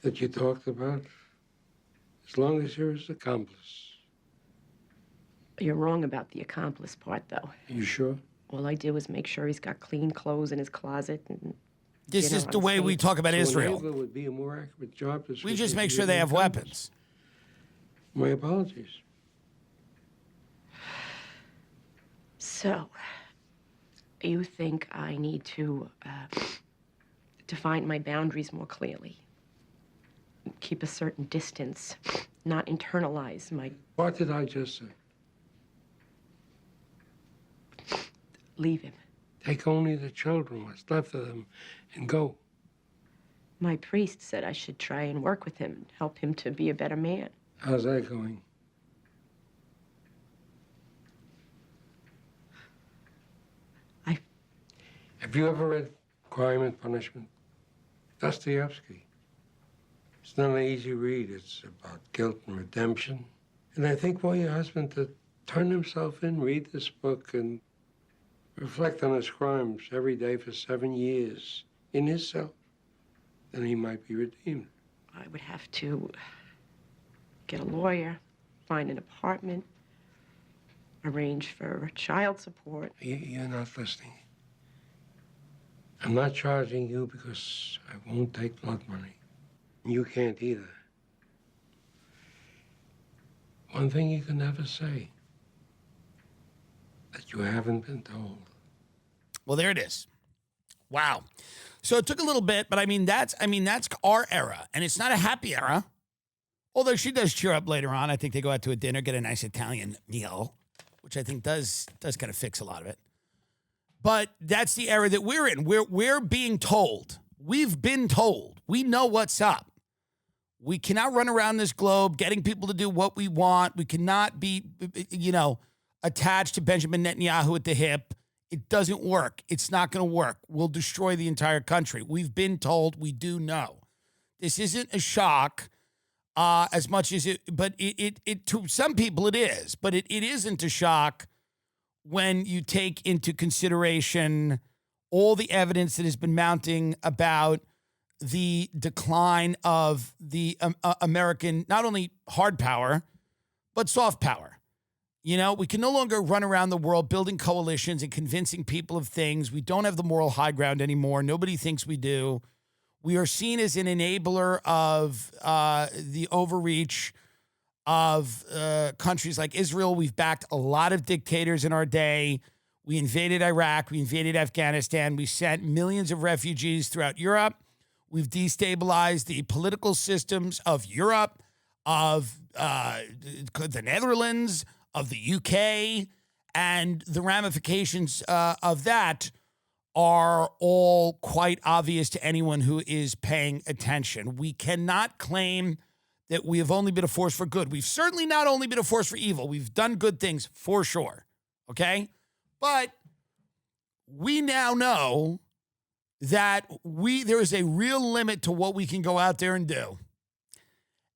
that you talked about, as long as you're his accomplice. You're wrong about the accomplice part, though. Are you sure? All I do is make sure he's got clean clothes in his closet. And, This you is know, the way we unsafe. talk about So Israel. enabler would be a more accurate job description. We just make for sure you they than have accomplice. weapons. My apologies. So, you think I need to define my boundaries more clearly? Keep a certain distance, not internalize my... What did I just say? Leave him. Take only the children, what's left of them, and go. My priest said I should try and work with him and help him to be a better man. How's that going? Have you ever read Crime and Punishment? Dostoevsky. It's not an easy read. It's about guilt and redemption. And I think for your husband to turn himself in, read this book, and reflect on his crimes every day for 7 years in his cell, then he might be redeemed. I would have to get a lawyer, find an apartment, arrange for child support. You're not listening. I'm not charging you because I won't take blood money. You can't either. One thing you can never say, that you haven't been told. Well, there it is. Wow. So it took a little bit, but I mean that's our era, and it's not a happy era. Although she does cheer up later on. I think they go out to a dinner, get a nice Italian meal, which I think does kind of fix a lot of it. But that's the era that we're in. We're being told. We've been told. We know what's up. We cannot run around this globe getting people to do what we want. We cannot be, attached to Benjamin Netanyahu at the hip. It doesn't work. It's not going to work. We'll destroy the entire country. We've been told. We do know. This isn't a shock as much as it, but it to some people it is, but it isn't a shock when you take into consideration all the evidence that has been mounting about the decline of the American, not only hard power, but soft power. You know, we can no longer run around the world building coalitions and convincing people of things. We don't have the moral high ground anymore. Nobody thinks we do. We are seen as an enabler of the overreach of countries like Israel. We've backed a lot of dictators in our day. We invaded Iraq. We invaded Afghanistan. We sent millions of refugees throughout Europe. We've destabilized the political systems of Europe. of the Netherlands, of the UK, and the ramifications of that are all quite obvious to anyone who is paying attention. We cannot claim that we have only been a force for good. We've certainly not only been a force for evil. We've done good things for sure, okay? But we now know that there is a real limit to what we can go out there and do.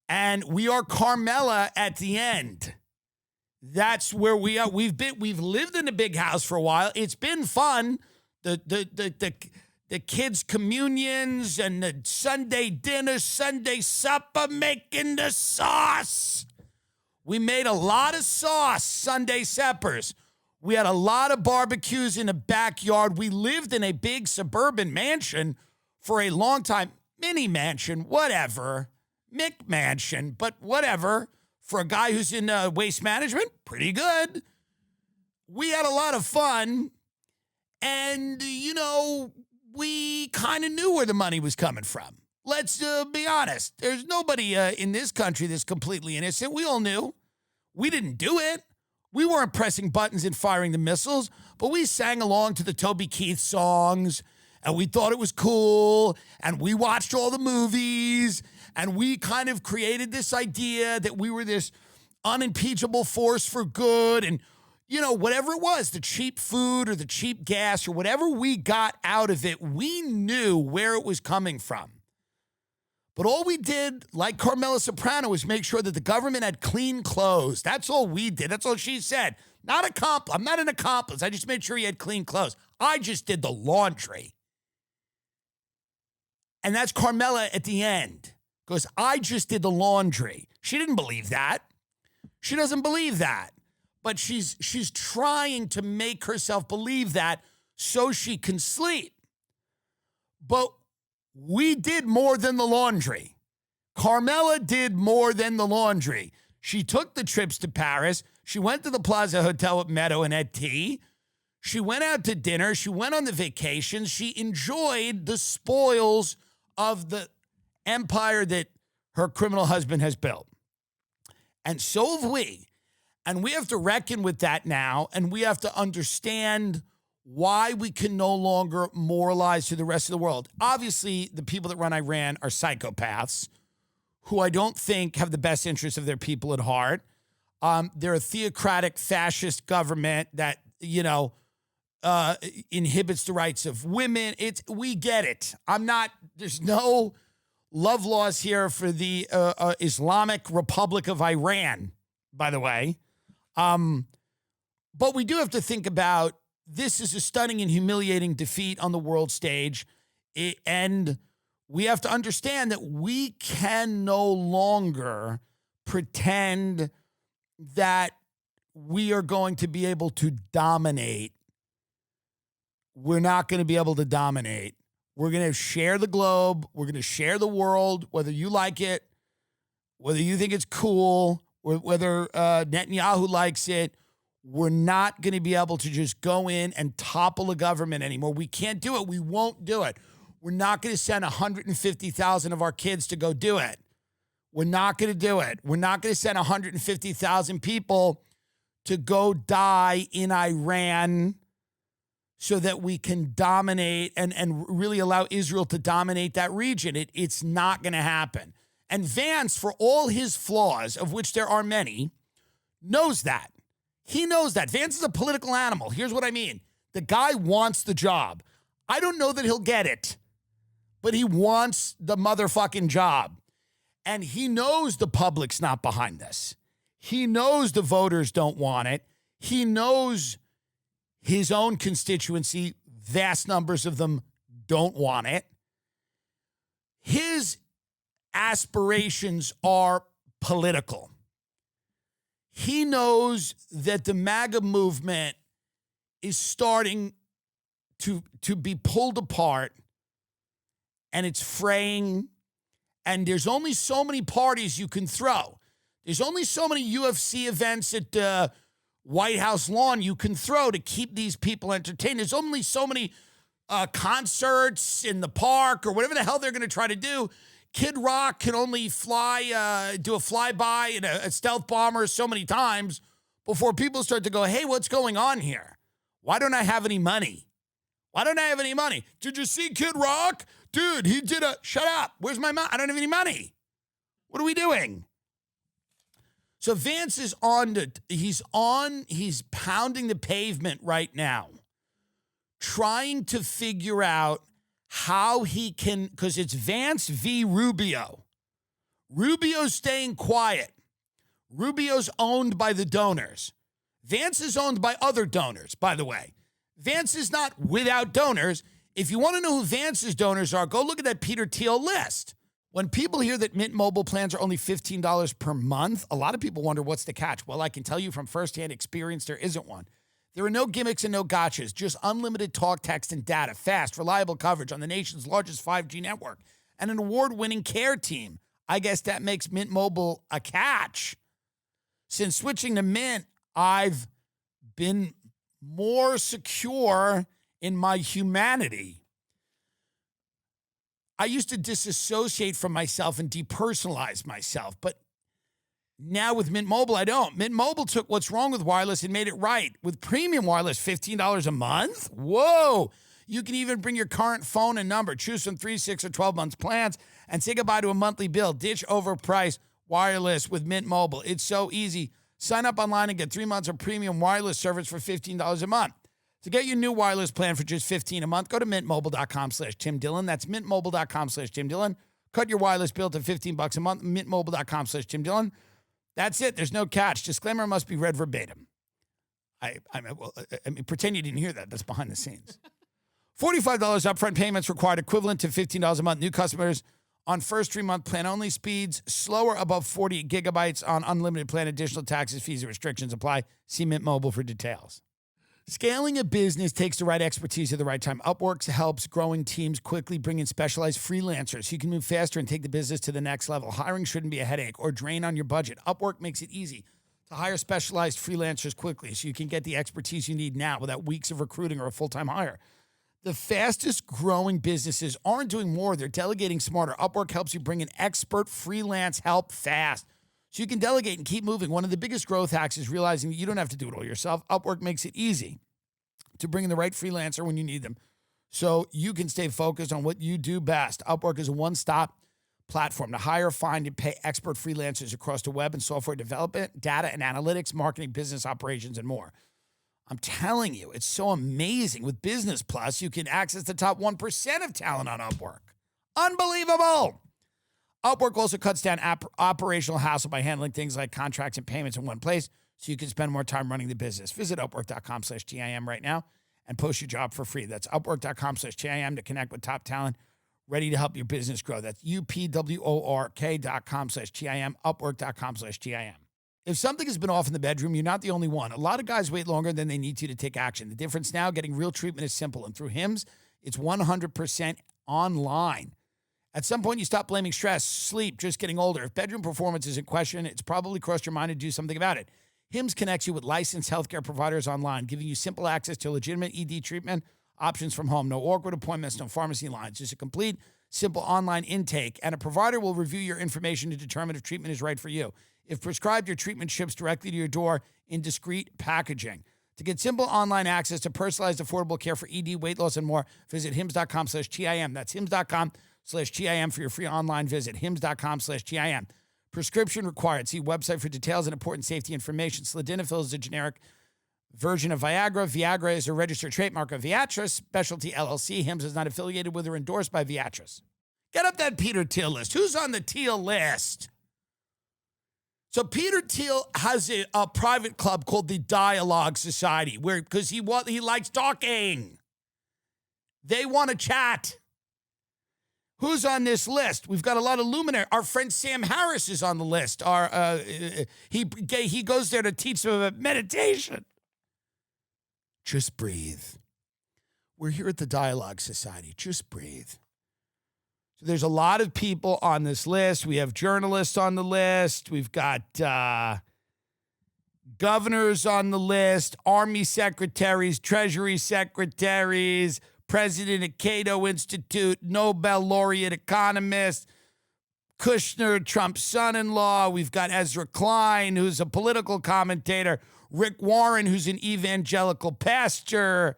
And we are Carmela at the end. That's where we are. We've lived in a big house for a while. It's been fun. The kids' communions and the Sunday dinner, Sunday supper, making the sauce. We made a lot of sauce Sunday suppers. We had a lot of barbecues in the backyard. We lived in a big suburban mansion for a long time. Mini mansion, whatever. McMansion, but whatever. For a guy who's in waste management, pretty good. We had a lot of fun. And, we kind of knew where the money was coming from. Let's be honest. There's nobody in this country that's completely innocent. We all knew. We didn't do it. We weren't pressing buttons and firing the missiles, but we sang along to the Toby Keith songs, and we thought it was cool, and we watched all the movies, and we kind of created this idea that we were this unimpeachable force for good, and whatever it was, the cheap food or the cheap gas or whatever we got out of it, we knew where it was coming from. But all we did, like Carmela Soprano, was make sure that the government had clean clothes. That's all we did. That's all she said. I'm not an accomplice. I just made sure he had clean clothes. I just did the laundry. And that's Carmela at the end. Goes, I just did the laundry. She didn't believe that. She doesn't believe that. But she's trying to make herself believe that so she can sleep. But we did more than the laundry. Carmela did more than the laundry. She took the trips to Paris. She went to the Plaza Hotel with Meadow and had tea. She went out to dinner. She went on the vacations. She enjoyed the spoils of the empire that her criminal husband has built. And so have we. And we have to reckon with that now, and we have to understand why we can no longer moralize to the rest of the world. Obviously, the people that run Iran are psychopaths who I don't think have the best interests of their people at heart. They're a theocratic fascist government that, inhibits the rights of women. We get it. There's no love laws here for the Islamic Republic of Iran, by the way. But we do have to think about this is a stunning and humiliating defeat on the world stage. And we have to understand that we can no longer pretend that we are going to be able to dominate. We're not going to be able to dominate. We're going to share the globe. We're going to share the world, whether you like it, whether you think it's cool, whether Netanyahu likes it. We're not going to be able to just go in and topple a government anymore. We can't do it. We won't do it. We're not going to send 150,000 of our kids to go do it. We're not going to do it. We're not going to send 150,000 people to go die in Iran so that we can dominate and really allow Israel to dominate that region. It's not going to happen. And Vance, for all his flaws, of which there are many, knows that. He knows that. Vance is a political animal. Here's what I mean. The guy wants the job. I don't know that he'll get it, but he wants the motherfucking job. And he knows the public's not behind this. He knows the voters don't want it. He knows his own constituency, vast numbers of them, don't want it. His aspirations are political. He knows that the MAGA movement is starting to be pulled apart, and it's fraying, and there's only so many parties you can throw. There's only so many UFC events at White House lawn you can throw to keep these people entertained. There's only so many concerts in the park or whatever the hell they're going to try to do. Kid Rock can only fly, do a flyby in a stealth bomber so many times before people start to go, hey, what's going on here? Why don't I have any money? Why don't I have any money? Did you see Kid Rock? Dude, he did a, shut up. Where's my money? I don't have any money. What are we doing? So Vance is he's pounding the pavement right now, trying to figure out how he can, because it's Vance v. Rubio. Rubio's staying quiet. Rubio's owned by the donors. Vance is owned by other donors, by the way. Vance is not without donors. If you want to know who Vance's donors are, go look at that Peter Thiel list. When people hear that Mint Mobile plans are only $15 per month, a lot of people wonder what's the catch. Well, I can tell you from firsthand experience, there isn't one. There are no gimmicks and no gotchas, just unlimited talk, text, and data, fast, reliable coverage on the nation's largest 5G network, and an award-winning care team. I guess that makes Mint Mobile a catch. Since switching to Mint, I've been more secure in my humanity. I used to disassociate from myself and depersonalize myself, but now with Mint Mobile, I don't. Mint Mobile took what's wrong with wireless and made it right. With premium wireless, $15 a month? Whoa! You can even bring your current phone and number, choose from 3, 6, or 12 months plans, and say goodbye to a monthly bill. Ditch overpriced wireless with Mint Mobile. It's so easy. Sign up online and get 3 months of premium wireless service for $15 a month. To get your new wireless plan for just $15 a month, go to mintmobile.com/Tim Dillon. That's mintmobile.com/Tim Dillon. Cut your wireless bill to $15 a month, mintmobile.com/Tim Dillon. That's it. There's no catch. Disclaimer must be read verbatim. I mean, pretend you didn't hear that. That's behind the scenes. $45 upfront payments required, equivalent to $15 a month. New customers on first 3-month plan only. Speeds slower above 40 gigabytes on unlimited plan. Additional taxes, fees, and restrictions apply. See Mint Mobile for details. Scaling a business takes the right expertise at the right time. UpWork helps growing teams quickly bring in specialized freelancers so you can move faster and take the business to the next level. Hiring shouldn't be a headache or drain on your budget. UpWork makes it easy to hire specialized freelancers quickly so you can get the expertise you need now without weeks of recruiting or a full-time hire. The fastest growing businesses aren't doing more. They're delegating smarter. UpWork helps you bring in expert freelance help fast so you can delegate and keep moving. One of the biggest growth hacks is realizing that you don't have to do it all yourself. UpWork makes it easy to bring in the right freelancer when you need them so you can stay focused on what you do best. UpWork is a one-stop platform to hire, find, and pay expert freelancers across the web and software development, data and analytics, marketing, business operations, and more. I'm telling you, it's so amazing. With Business Plus, you can access the top 1% of talent on UpWork. Unbelievable. UpWork also cuts down operational hassle by handling things like contracts and payments in one place so you can spend more time running the business. Visit upwork.com/TIM right now and post your job for free. That's upwork.com/TIM to connect with top talent ready to help your business grow. That's upwork.com/TIM, upwork.com/TIM. If something has been off in the bedroom, you're not the only one. A lot of guys wait longer than they need to take action. The difference now, getting real treatment is simple. And through HIMS, it's 100% online. At some point, you stop blaming stress, sleep, just getting older. If bedroom performance is in question, it's probably crossed your mind to do something about it. HIMS connects you with licensed healthcare providers online, giving you simple access to legitimate ED treatment options from home. No awkward appointments, no pharmacy lines. Just a complete, simple online intake, and a provider will review your information to determine if treatment is right for you. If prescribed, your treatment ships directly to your door in discreet packaging. To get simple online access to personalized, affordable care for ED, weight loss, and more, visit hims.com/TIM. That's hims.com/TIM for your free online visit. hims.com/TIM. Prescription required. See website for details and important safety information. Sildenafil is a generic version of Viagra. Viagra is a registered trademark of Viatris Specialty LLC. HIMS is not affiliated with or endorsed by Viatris. Get up that Peter Thiel list. Who's on the Thiel list? So Peter Thiel has a private club called the Dialogue Society, because he likes talking. They want to chat. Who's on this list? We've got a lot of luminaries. Our friend Sam Harris is on the list. He goes there to teach them about meditation. Just breathe. We're here at the Dialogue Society. Just breathe. So there's a lot of people on this list. We have journalists on the list. We've got governors on the list, Army secretaries, Treasury secretaries, president of Cato Institute, Nobel laureate economist, Kushner, Trump's son-in-law. We've got Ezra Klein, who's a political commentator. Rick Warren, who's an evangelical pastor.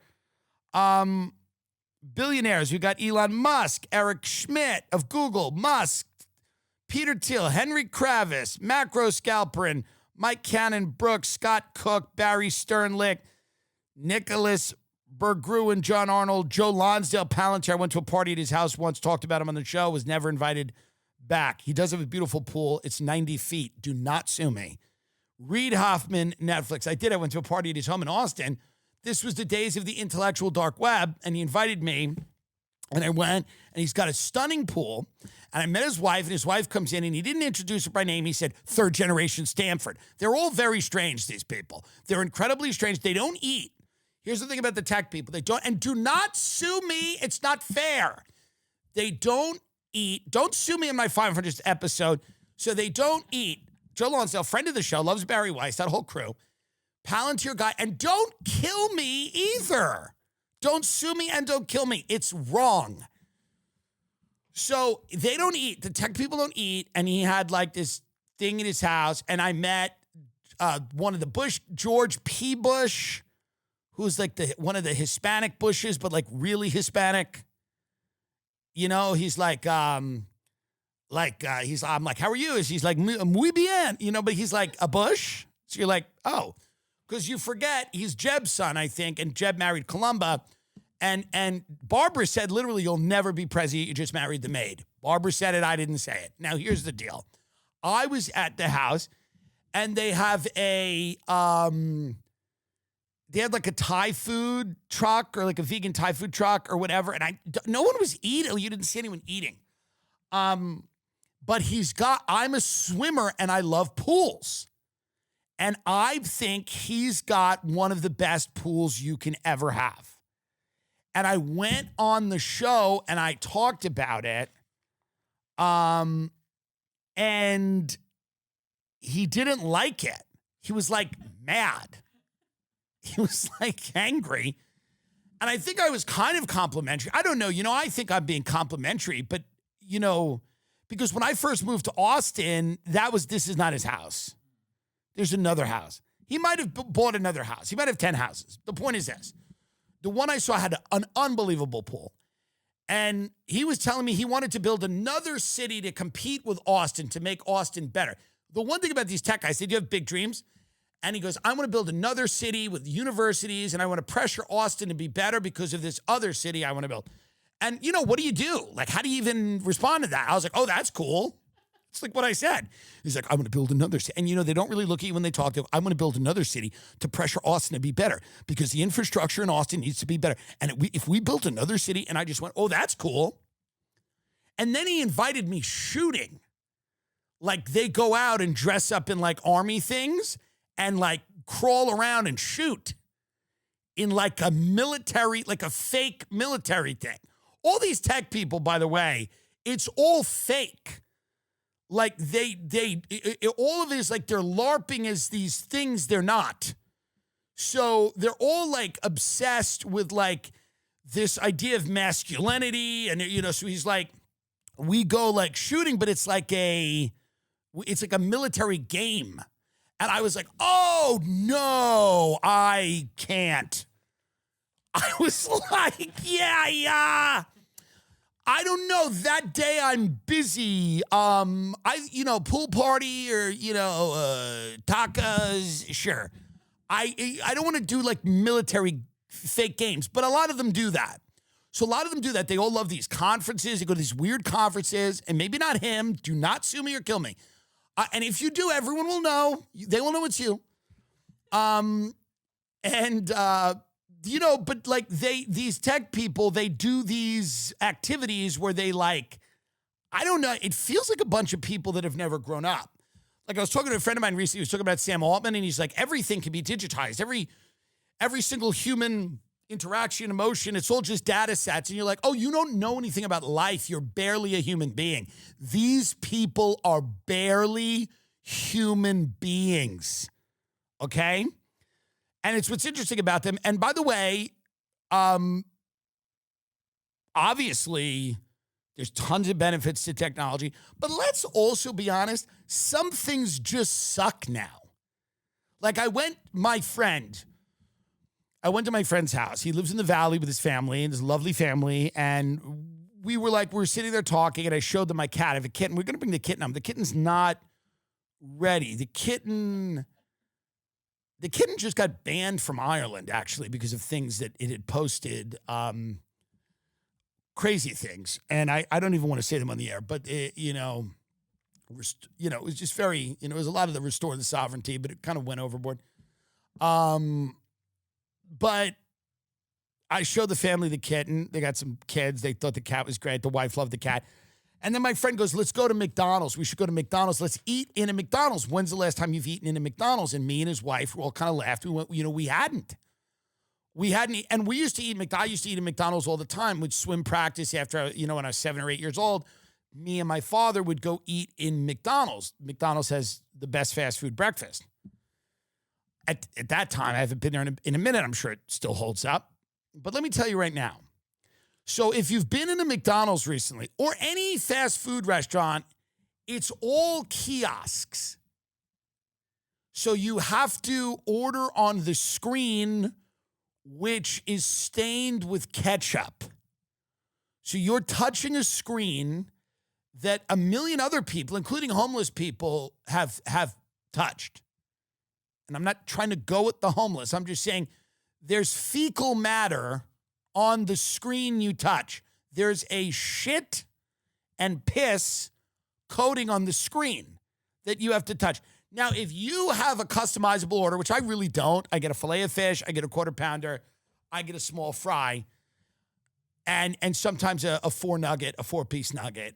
Billionaires. We've got Elon Musk, Eric Schmidt of Google, Musk, Peter Thiel, Henry Kravis, Macro Scalperin, Mike Cannon Brooks, Scott Cook, Barry Sternlicht, Nicholas Berggruen, John Arnold, Joe Lonsdale Palantir. I went to a party at his house once, talked about him on the show, was never invited back. He does have a beautiful pool. It's 90 feet. Do not sue me. Reid Hoffman, Netflix. I went to a party at his home in Austin. This was the days of the intellectual dark web, and he invited me, and I went, and he's got a stunning pool, and I met his wife, and his wife comes in, and he didn't introduce her by name. He said, third generation Stanford. They're all very strange, these people. They're incredibly strange. They don't eat. Here's the thing about the tech people. They don't, and do not sue me. It's not fair. They don't eat. Don't sue me in my 500th episode. So they don't eat. Joe Lonsdale, friend of the show, loves Barry Weiss, that whole crew. Palantir guy, and don't kill me either. Don't sue me and don't kill me. It's wrong. So they don't eat. The tech people don't eat. And he had like this thing in his house. And I met one of the Bush, George P. Bush, who's like one of the Hispanic Bushes, but like really Hispanic. You know, he's like, I'm like, how are you? He's like, muy bien, you know, but he's like a Bush. So you're like, oh, because you forget he's Jeb's son, I think, and Jeb married Columba. And Barbara said, literally, you'll never be president. You just married the maid. Barbara said it. I didn't say it. Now, here's the deal. I was at the house, and they have they had like a Thai food truck or like a vegan Thai food truck or whatever. And no one was eating. You didn't see anyone eating. But I'm a swimmer and I love pools. And I think he's got one of the best pools you can ever have. And I went on the show and I talked about it. And he didn't like it. He was like mad. He was like angry. And I think I was kind of complimentary. I don't know. You know, I think I'm being complimentary, but you know, because when I first moved to Austin, this is not his house. There's another house. He might have bought another house. He might have 10 houses. The point is this. The one I saw had an unbelievable pool. And he was telling me he wanted to build another city to compete with Austin, to make Austin better. The one thing about these tech guys, they do have big dreams. And he goes, I want to build another city with universities, and I want to pressure Austin to be better because of this other city I want to build. And, you know, what do you do? Like, how do you even respond to that? I was like, oh, that's cool. It's like what I said. He's like, I want to build another city. And, you know, they don't really look at you when they talk to you. I want to build another city to pressure Austin to be better because the infrastructure in Austin needs to be better. And if we built another city, and I just went, oh, that's cool. And then he invited me shooting. Like, they go out and dress up in, like, army things and, like, crawl around and shoot in, like, a military, like a fake military thing. All these tech people, by the way, it's all fake. Like all of it is like they're LARPing as these things they're not. So they're all like obsessed with like this idea of masculinity. And, you know, so he's like, we go like shooting, but it's like a military game. And I was like, oh no, I can't. I was like, yeah. I don't know. That day I'm busy. Pool party or, tacos, sure. I don't want to do like military fake games, but a lot of them do that. So a lot of them do that. They all love these conferences. They go to these weird conferences, and maybe not him. Do not sue me or kill me. And if you do, everyone will know. They will know it's you. But like these tech people, they do these activities where they like, I don't know, it feels like a bunch of people that have never grown up. Like I was talking to a friend of mine recently, he was talking about Sam Altman, and he's like, everything can be digitized. Every single human interaction, emotion, it's all just data sets. And you're like, oh, you don't know anything about life. You're barely a human being. These people are barely human beings. Okay? And it's what's interesting about them. And by the way, obviously, There's tons of benefits to technology. But let's also be honest, some things just suck now. Like I went to my friend's house. He lives in the valley with his family and his lovely family. And we were sitting there talking, and I showed them my cat. I have a kitten. We're going to bring the kitten up. The kitten's not ready. The kitten just got banned from Ireland, actually, because of things that it had posted, crazy things. And I don't even want to say them on the air, but it was just very, it was a lot of the restore the sovereignty, but it kind of went overboard. But I showed the family the kitten. They got some kids. They thought the cat was great. The wife loved the cat. And then my friend goes, let's go to McDonald's. We should go to McDonald's. Let's eat in a McDonald's. When's the last time you've eaten in a McDonald's? And me and his wife were all kind of laughed. We went, we hadn't. And we used to eat I used to eat at McDonald's all the time with swim practice after, when I was 7 or 8 years old. Me and my father would go eat in McDonald's. McDonald's has the best fast food breakfast. At that time, I haven't been there in a minute. I'm sure it still holds up. But let me tell you right now. So if you've been in a McDonald's recently or any fast food restaurant, it's all kiosks. So you have to order on the screen, which is stained with ketchup. So you're touching a screen that a million other people, including homeless people, have touched. And I'm not trying to go at the homeless. I'm just saying there's fecal matter on the screen you touch. There's a shit and piss coating on the screen that you have to touch. Now, if you have a customizable order, which I really don't, I get a fillet of fish, I get a quarter pounder, I get a small fry, and sometimes a 4-piece nugget.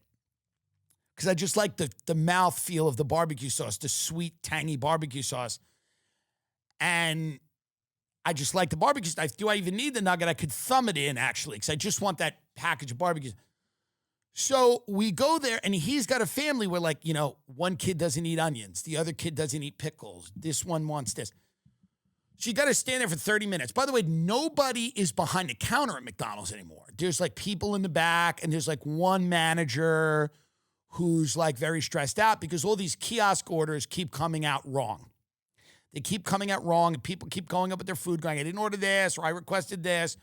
Because I just like the mouth feel of the barbecue sauce, the sweet, tangy barbecue sauce. And I just like the barbecue sauce. Do I even need the nugget? I could thumb it in, actually, because I just want that package of barbecue. So we go there, and he's got a family where, one kid doesn't eat onions. The other kid doesn't eat pickles. This one wants this. So you got to stand there for 30 minutes. By the way, nobody is behind the counter at McDonald's anymore. There's, people in the back, and there's, one manager who's, very stressed out because all these kiosk orders keep coming out wrong. They keep coming out wrong, and people keep going up with their food going, I didn't order this, or I requested this.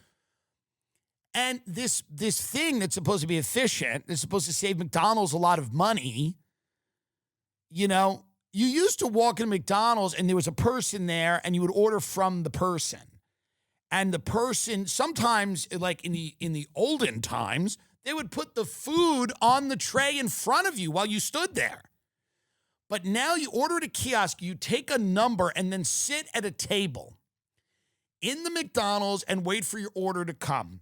And this thing that's supposed to be efficient, that's supposed to save McDonald's a lot of money, you used to walk into McDonald's and there was a person there and you would order from the person. And the person, sometimes, in the olden times, they would put the food on the tray in front of you while you stood there. But now you order at a kiosk, you take a number and then sit at a table in the McDonald's and wait for your order to come.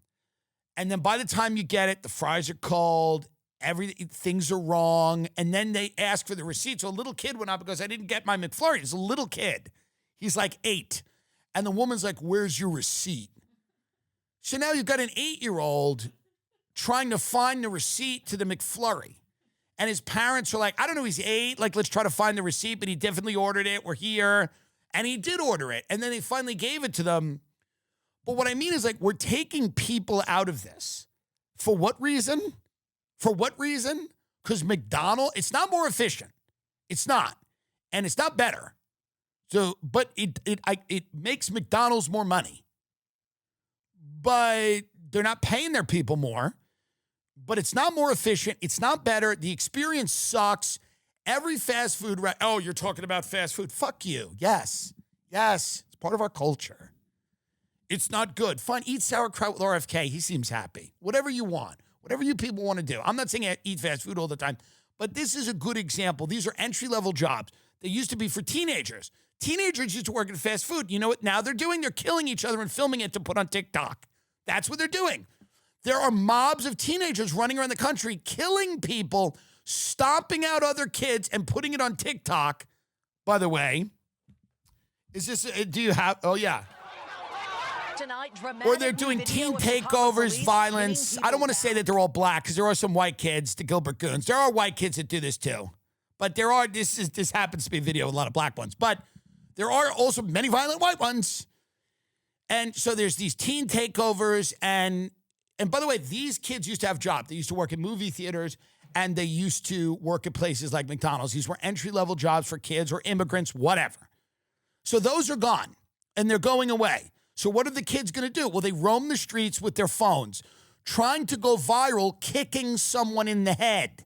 And then by the time you get it, the fries are cold, things are wrong, and then they ask for the receipt. So a little kid went up and goes, I didn't get my McFlurry. It's a little kid. He's 8. And the woman's like, where's your receipt? So now you've got an 8-year-old trying to find the receipt to the McFlurry. And his parents are like, I don't know, he's 8. Let's try to find the receipt, but he definitely ordered it. We're here. And he did order it. And then they finally gave it to them. But what I mean is, we're taking people out of this. For what reason? For what reason? Because McDonald's, it's not more efficient. It's not. And it's not better. So, but it makes McDonald's more money. But they're not paying their people more. But it's not more efficient. It's not better. The experience sucks. Every fast food, oh, you're talking about fast food. Fuck you. Yes. It's part of our culture. It's not good. Fine, eat sauerkraut with RFK. He seems happy. Whatever you want. Whatever you people want to do. I'm not saying I eat fast food all the time, but this is a good example. These are entry-level jobs. They used to be for teenagers. Teenagers used to work at fast food. You know what now they're doing? They're killing each other and filming it to put on TikTok. That's what they're doing. There are mobs of teenagers running around the country, killing people, stomping out other kids, and putting it on TikTok. By the way, is this, do you have, oh yeah. Tonight, or they're doing teen takeovers, violence. I don't want to say that they're all black because there are some white kids, the Gilbert Goons. There are white kids that do this too. But this happens to be a video with a lot of black ones. But there are also many violent white ones. And so there's these teen takeovers, and And by the way, these kids used to have jobs. They used to work in movie theaters and they used to work at places like McDonald's. These were entry-level jobs for kids or immigrants, whatever. So those are gone and they're going away. So what are the kids going to do? Well, they roam the streets with their phones, trying to go viral, kicking someone in the head.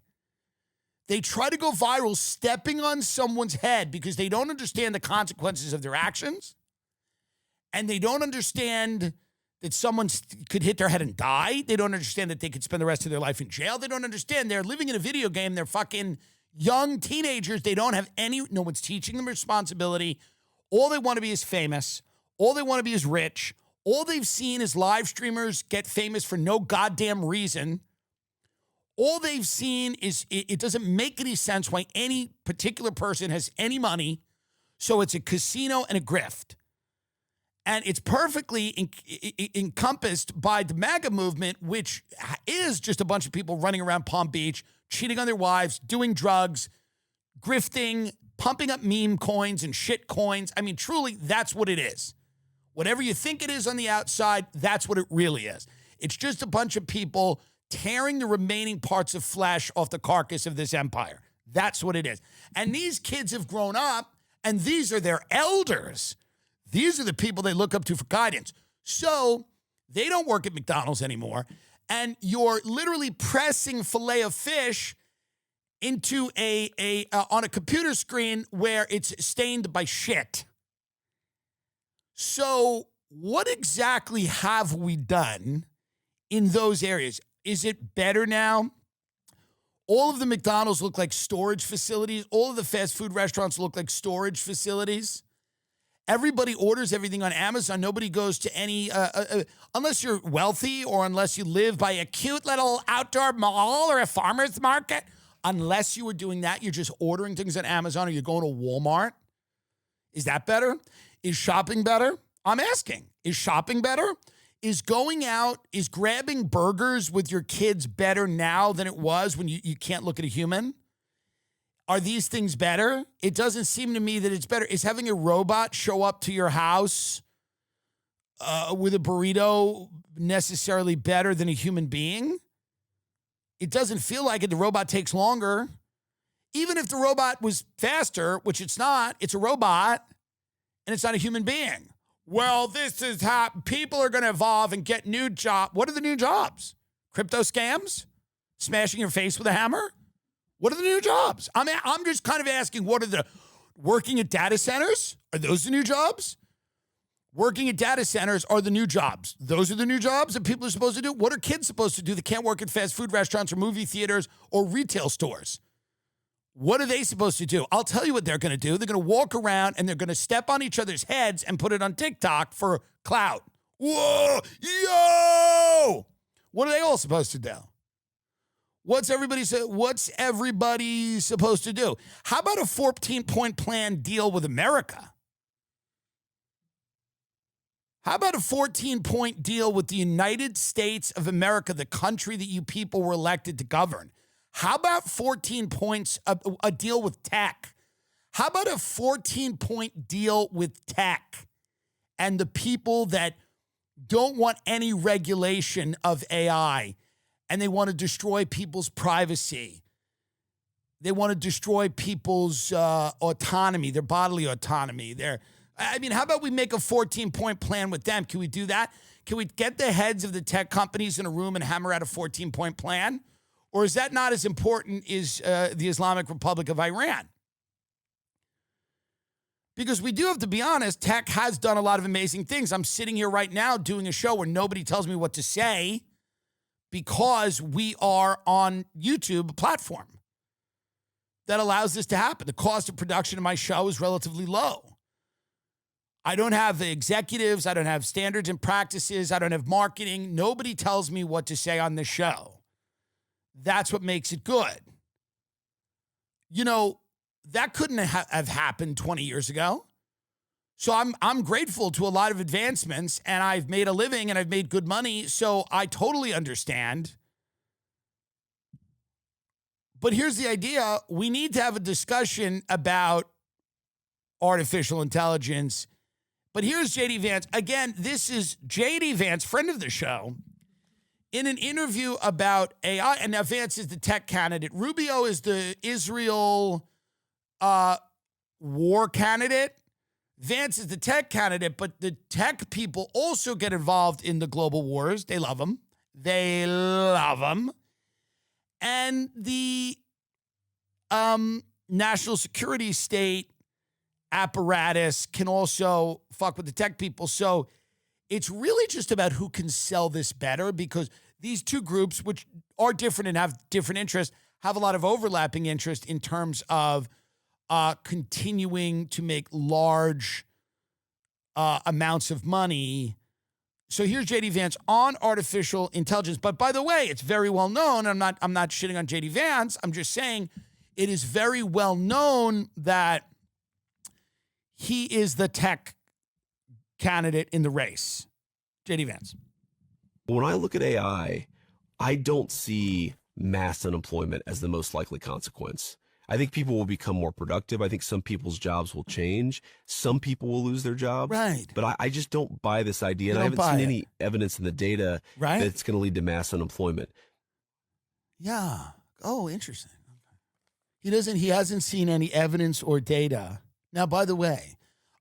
They try to go viral stepping on someone's head because they don't understand the consequences of their actions. And they don't understand that someone could hit their head and die. They don't understand that they could spend the rest of their life in jail. They don't understand they're living in a video game. They're fucking young teenagers. They don't have no one's teaching them responsibility. All they want to be is famous. All they want to be is rich. All they've seen is live streamers get famous for no goddamn reason. All they've seen is it doesn't make any sense why any particular person has any money. So it's a casino and a grift. And it's perfectly encompassed by the MAGA movement, which is just a bunch of people running around Palm Beach, cheating on their wives, doing drugs, grifting, pumping up meme coins and shit coins. I mean, truly, that's what it is. Whatever you think it is on the outside, that's what it really is. It's just a bunch of people tearing the remaining parts of flesh off the carcass of this empire. That's what it is. And these kids have grown up, and these are their elders. These are the people they look up to for guidance. So they don't work at McDonald's anymore. And you're literally pressing filet of fish into on a computer screen where it's stained by shit. So what exactly have we done in those areas? Is it better now? All of the McDonald's look like storage facilities. All of the fast food restaurants look like storage facilities. Everybody orders everything on Amazon. Nobody goes to any, unless you're wealthy or unless you live by a cute little outdoor mall or a farmer's market. Unless you were doing that, you're just ordering things on Amazon or you're going to Walmart. Is that better? Is shopping better? I'm asking. Is shopping better? Is going out, is grabbing burgers with your kids better now than it was when you can't look at a human? Are these things better? It doesn't seem to me that it's better. Is having a robot show up to your house with a burrito necessarily better than a human being? It doesn't feel like it. The robot takes longer. Even if the robot was faster, which it's not, it's a robot, and it's not a human being. Well, this is how people are going to evolve and get new jobs. What are the new jobs? Crypto scams? Smashing your face with a hammer? What are the new jobs? I'm just kind of asking, what are the working at data centers? Are those the new jobs? Working at data centers are the new jobs. Those are the new jobs that people are supposed to do. What are kids supposed to do that can't work at fast food restaurants or movie theaters or retail stores? What are they supposed to do? I'll tell you what they're going to do. They're going to walk around and they're going to step on each other's heads and put it on TikTok for clout. Whoa, yo! What are they all supposed to do? What's everybody supposed to do? How about a 14-point plan deal with America? How about a 14-point deal with the United States of America, the country that you people were elected to govern? How about 14 points, a deal with tech? How about a 14-point deal with tech and the people that don't want any regulation of AI and they want to destroy people's privacy? They want to destroy people's autonomy, their bodily autonomy. How about we make a 14-point plan with them? Can we do that? Can we get the heads of the tech companies in a room and hammer out a 14-point plan? Or is that not as important as the Islamic Republic of Iran? Because we do have to be honest, tech has done a lot of amazing things. I'm sitting here right now doing a show where nobody tells me what to say because we are on YouTube, a platform that allows this to happen. The cost of production of my show is relatively low. I don't have the executives. I don't have standards and practices. I don't have marketing. Nobody tells me what to say on the show. That's what makes it good. You know, that couldn't have happened 20 years ago. So I'm grateful to a lot of advancements, and I've made a living and I've made good money, so I totally understand. But here's the idea. We need to have a discussion about artificial intelligence. But here's JD Vance. Again, this is JD Vance, friend of the show, in an interview about AI, and now Vance is the tech candidate. Rubio is the Israel war candidate. Vance is the tech candidate, but the tech people also get involved in the global wars. They love them. They love them. And the national security state apparatus can also fuck with the tech people. So it's really just about who can sell this better, because these two groups, which are different and have different interests, have a lot of overlapping interest in terms of continuing to make large amounts of money. So here's JD Vance on artificial intelligence. But by the way, it's very well known. I'm not shitting on JD Vance. I'm just saying it is very well known that he is the tech candidate in the race. JD Vance. When I look at AI, I don't see mass unemployment as the most likely consequence. I think people will become more productive. I think some people's jobs will change. Some people will lose their jobs. Right. But I just don't buy this idea. And I haven't seen any evidence in the data that it's going to lead to mass unemployment. Yeah. Oh, interesting. He hasn't seen any evidence or data. Now, by the way,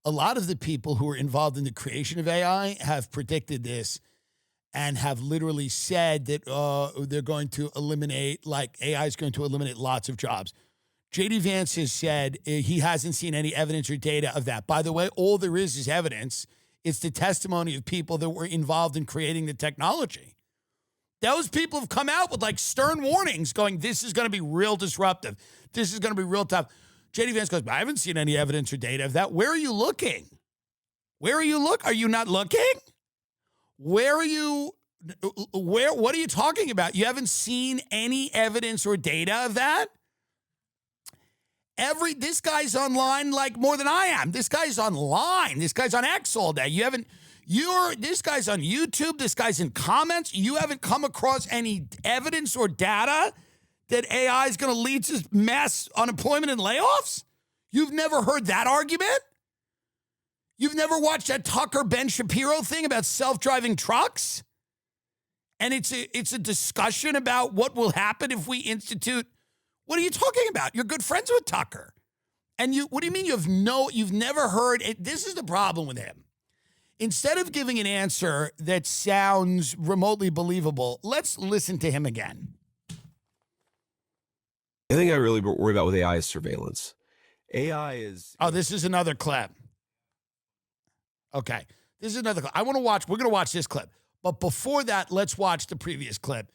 a lot of the people who are involved in the creation of AI have predicted this and have literally said that they're going to eliminate, like AI is going to eliminate lots of jobs. JD Vance has said he hasn't seen any evidence or data of that. By the way, all there is evidence. It's the testimony of people that were involved in creating the technology. Those people have come out with like stern warnings going, this is going to be real disruptive. This is going to be real tough. JD Vance goes, I haven't seen any evidence or data of that. Where are you looking? Are you not looking? What are you talking about? You haven't seen any evidence or data of that? This guy's online like more than I am. This guy's online. This guy's on X all day. This guy's on YouTube. This guy's in comments. You haven't come across any evidence or data that AI is going to lead to mass unemployment and layoffs? You've never heard that argument? You've never watched that Tucker Ben Shapiro thing about self-driving trucks? And it's a discussion about what will happen if we institute. What are you talking about? You're good friends with Tucker. And what do you mean you've never heard it? This is the problem with him. Instead of giving an answer that sounds remotely believable, let's listen to him again. The thing I really worry about with AI is surveillance. AI is... Oh, this is another clip. Okay. This is another clip. We're going to watch this clip. But before that, let's watch the previous clip.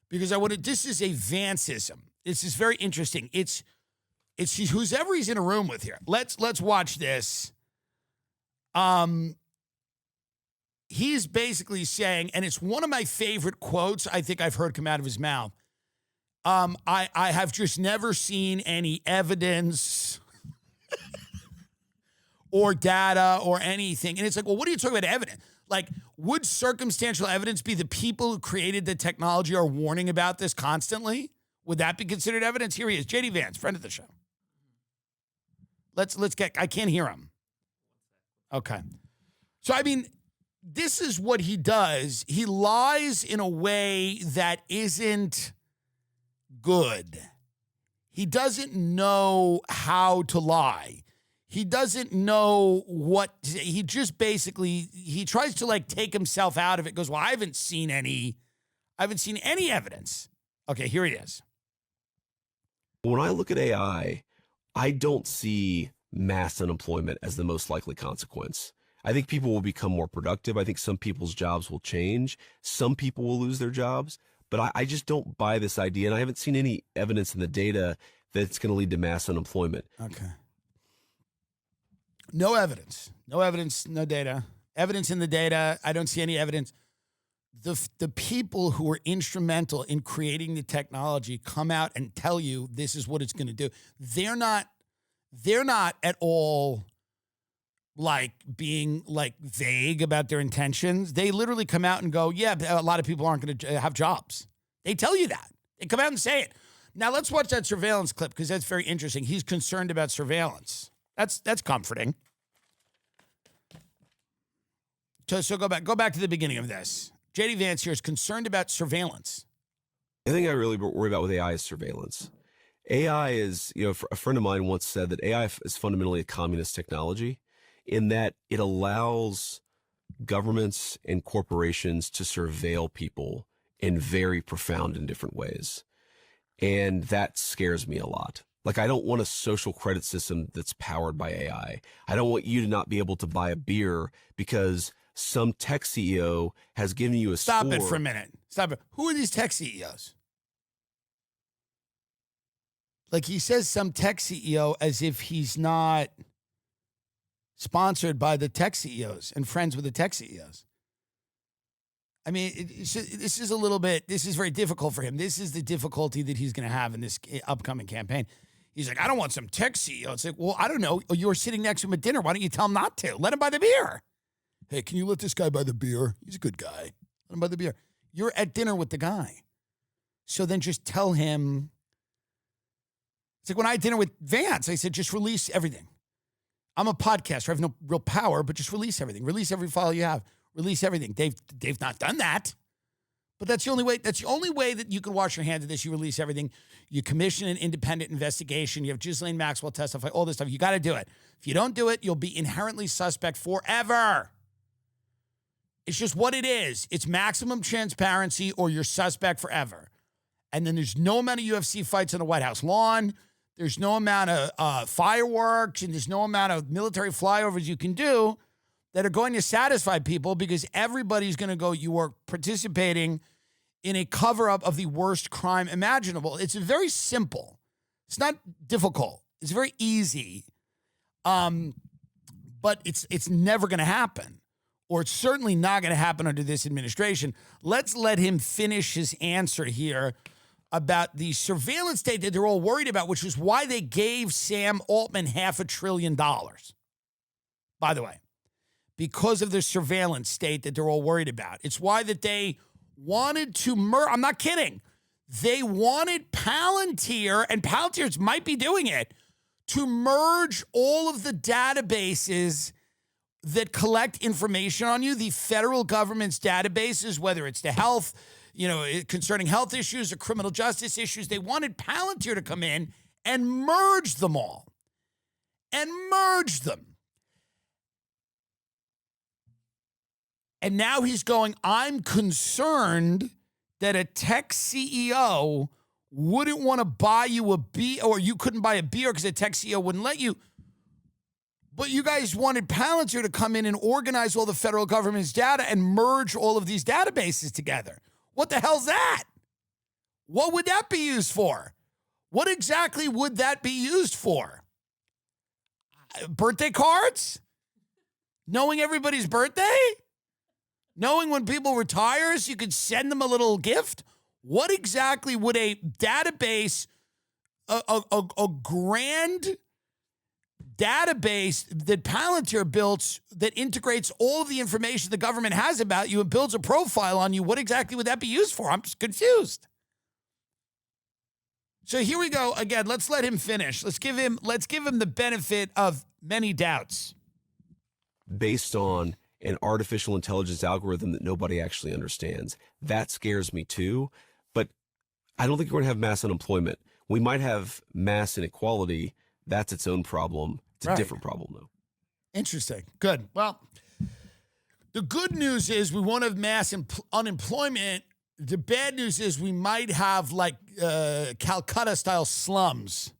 Because this is a Vanceism. This is very interesting. It's whoever he's in a room with here. Let's watch this. He's basically saying, and it's one of my favorite quotes I think I've heard come out of his mouth. I have just never seen any evidence or data or anything. And it's like, well, what are you talking about evidence? Like, would circumstantial evidence be the people who created the technology are warning about this constantly? Would that be considered evidence? Here he is, JD Vance, friend of the show. I can't hear him. Okay. So, I mean, this is what he does. He lies in a way that isn't good. He doesn't know how to lie. He doesn't know he just basically, he tries to like take himself out of it. Goes, well, I haven't seen any evidence. Okay, here he is. When I look at AI, I don't see mass unemployment as the most likely consequence. I think people will become more productive. I think some people's jobs will change. Some people will lose their jobs. But I just don't buy this idea. And I haven't seen any evidence in the data that it's going to lead to mass unemployment. Okay. No evidence, no data. Evidence in the data, I don't see any evidence. The people who were instrumental in creating the technology come out and tell you this is what it's going to do. They're not at all like being like vague about their intentions. They literally come out and go, yeah, a lot of people aren't going to have jobs. They tell you that. They come out and say it. Now let's watch that surveillance clip because that's very interesting. He's concerned about surveillance. That's comforting. So go back to the beginning of this. JD Vance here is concerned about surveillance. The thing I really worry about with AI is surveillance. AI is, a friend of mine once said that AI is fundamentally a communist technology in that it allows governments and corporations to surveil people in very profound and different ways. And that scares me a lot. Like, I don't want a social credit system that's powered by AI. I don't want you to not be able to buy a beer because some tech CEO has given you a Stop score. it for a minute. Stop it. Who are these tech CEOs? Like, he says some tech CEO as if he's not sponsored by the tech CEOs and friends with the tech CEOs. I mean, this is very difficult for him. This is the difficulty that he's going to have in this upcoming campaign. He's like, I don't want some tech CEO. It's like, well, I don't know. You were sitting next to him at dinner. Why don't you tell him not to? Let him buy the beer. Hey, can you let this guy buy the beer? He's a good guy. Let him buy the beer. You're at dinner with the guy. So then just tell him. It's like when I had dinner with Vance, I said, just release everything. I'm a podcaster. I have no real power, but just release everything. Release every file you have. Release everything. They've not done that. But that's the only way. That's the only way that you can wash your hands of this. You release everything. You commission an independent investigation. You have Ghislaine Maxwell testify, all this stuff. You got to do it. If you don't do it, you'll be inherently suspect forever. It's just what it is. It's maximum transparency or you're suspect forever. And then there's no amount of UFC fights on the White House lawn. There's no amount of fireworks and there's no amount of military flyovers you can do that are going to satisfy people because everybody's going to go, you are participating in a cover-up of the worst crime imaginable. It's very simple. It's not difficult. It's very easy. But it's never going to happen. Or it's certainly not going to happen under this administration. Let's let him finish his answer here about the surveillance state that they're all worried about, which is why they gave Sam Altman $500 billion. By the way, because of the surveillance state that they're all worried about. It's why that they wanted to I'm not kidding. They wanted Palantir, and Palantir might be doing it, to merge all of the databases that collect information on you, the federal government's databases, whether it's the health, concerning health issues or criminal justice issues. They wanted Palantir to come in and merge them all. And merge them. And now he's going, I'm concerned that a tech CEO wouldn't want to buy you a beer, or you couldn't buy a beer because a tech CEO wouldn't let you. But you guys wanted Palantir to come in and organize all the federal government's data and merge all of these databases together. What the hell's that? What would that be used for? What exactly would that be used for? Birthday cards? Knowing everybody's birthday? Knowing when people retire so you could send them a little gift? What exactly would a database, a grand database that Palantir built that integrates all of the information the government has about you and builds a profile on you, what exactly would that be used for? I'm just confused. So here we go. Again, let's let him finish. Let's give him the benefit of many doubts. Based on an artificial intelligence algorithm that nobody actually understands. That scares me too, but I don't think we're going to have mass unemployment. We might have mass inequality. That's its own problem. It's a different problem, though. Interesting. Good. Well, the good news is we won't have mass unemployment. The bad news is we might have like Calcutta-style slums.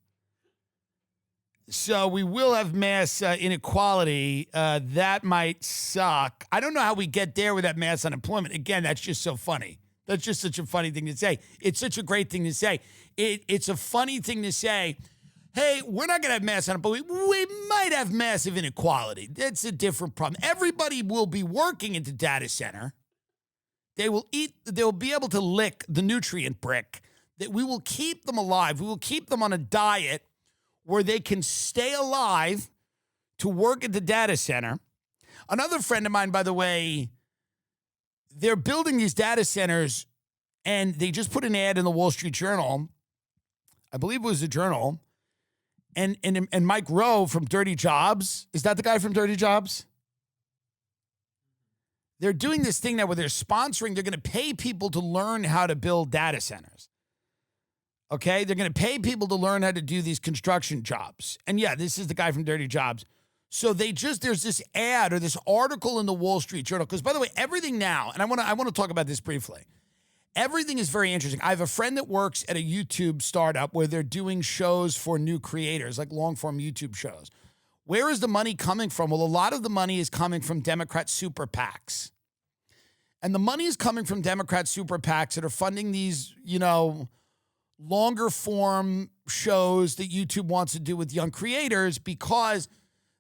So we will have mass inequality. That might suck. I don't know how we get there with that mass unemployment. Again, that's just so funny. That's just such a funny thing to say. It's such a great thing to say. It's a funny thing to say. Hey, we're not going to have mass unemployment. We might have massive inequality. That's a different problem. Everybody will be working at the data center. They'll be able to lick the nutrient brick. That we will keep them alive. We will keep them on a diet where they can stay alive to work at the data center. Another friend of mine, by the way, they're building these data centers, and they just put an ad in the Wall Street Journal. I believe it was a journal. And Mike Rowe from Dirty Jobs, is that the guy from Dirty Jobs? they're doing this thing now where they're sponsoring, they're going to pay people to learn how to build data centers. Okay? They're going to pay people to learn how to do these construction jobs. And yeah, this is the guy from Dirty Jobs. So there's this ad or this article in the Wall Street Journal. Because by the way, everything now, and I want to talk about this briefly. Everything is very interesting. I have a friend that works at a YouTube startup where they're doing shows for new creators, like long-form YouTube shows. Where is the money coming from? Well, a lot of the money is coming from Democrat super PACs. And the money is coming from Democrat super PACs that are funding these, longer form shows that YouTube wants to do with young creators, because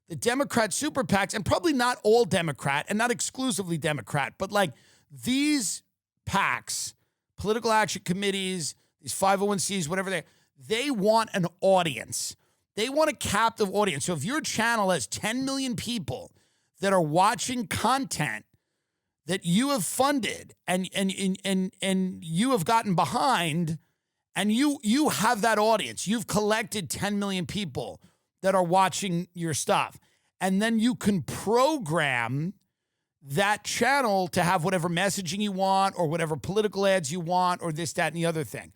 the Democrat super PACs, and probably not all Democrat and not exclusively Democrat, but like these PACs, political action committees, these 501cs, whatever they want an audience. They want a captive audience. So if your channel has 10 million people that are watching content that you have funded and you have gotten behind, and you have that audience, you've collected 10 million people that are watching your stuff, and then you can program that channel to have whatever messaging you want or whatever political ads you want or this, that, and the other thing.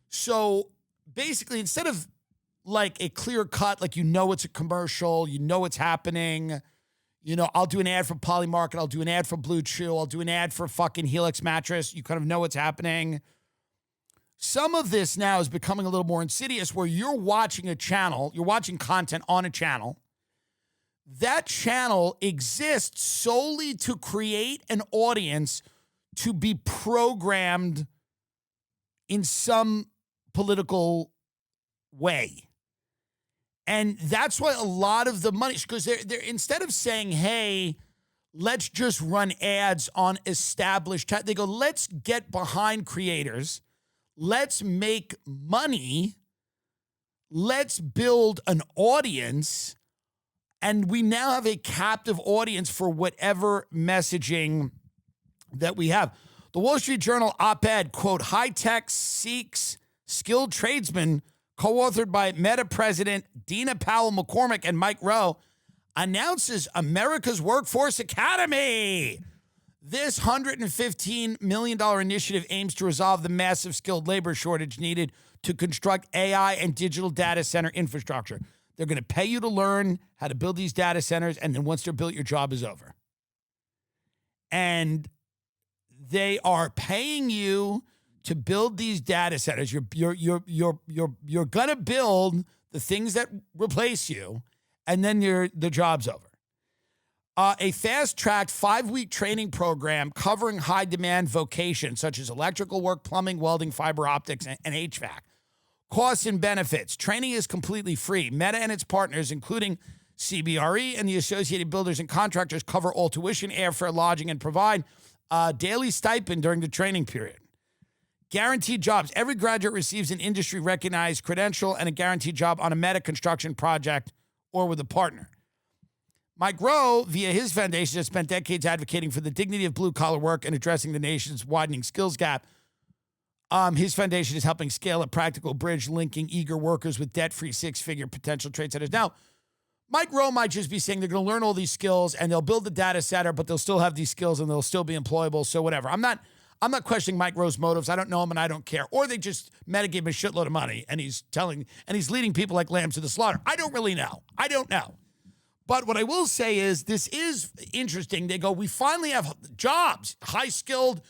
So basically, instead of like a clear cut, like it's a commercial, what's happening, I'll do an ad for Polymarket, I'll do an ad for Blue Chew, I'll do an ad for fucking Helix mattress, you kind of know what's happening. Some of this now is becoming a little more insidious, where you're watching a channel, you're watching content on a channel. That channel exists solely to create an audience to be programmed in some political way. And that's why a lot of the money, because they're instead of saying, hey, let's just run ads on established, they go, let's get behind creators. Let's make money. Let's build an audience. And we now have a captive audience for whatever messaging that we have. The Wall Street Journal op-ed, quote, high tech seeks skilled tradesmen, co-authored by Meta President Dina Powell McCormick and Mike Rowe, announces America's Workforce Academy. This $115 million initiative aims to resolve the massive skilled labor shortage needed to construct AI and digital data center infrastructure. They're going to pay you to learn how to build these data centers, and then once they're built, your job is over. And they are paying you to build these data centers. You're going to build the things that replace you, and then the job's over. A fast-tracked 5-week training program covering high-demand vocations such as electrical work, plumbing, welding, fiber optics, and HVAC. Costs and benefits. Training is completely free. Meta and its partners, including CBRE and the associated builders and contractors, cover all tuition, airfare, lodging, and provide a daily stipend during the training period. Guaranteed jobs. Every graduate receives an industry-recognized credential and a guaranteed job on a Meta construction project or with a partner. Mike Rowe, via his foundation, has spent decades advocating for the dignity of blue-collar work and addressing the nation's widening skills gap. His foundation is helping scale a practical bridge linking eager workers with debt-free six-figure potential trade centers. Now, Mike Rowe might just be saying they're going to learn all these skills and they'll build the data center, but they'll still have these skills and they'll still be employable, so whatever. I'm not questioning Mike Rowe's motives. I don't know him and I don't care. Or they just Meta gave him a shitload of money and he's leading people like lambs to the slaughter. I don't really know. I don't know. But what I will say is this is interesting. They go, we finally have jobs, high-skilled,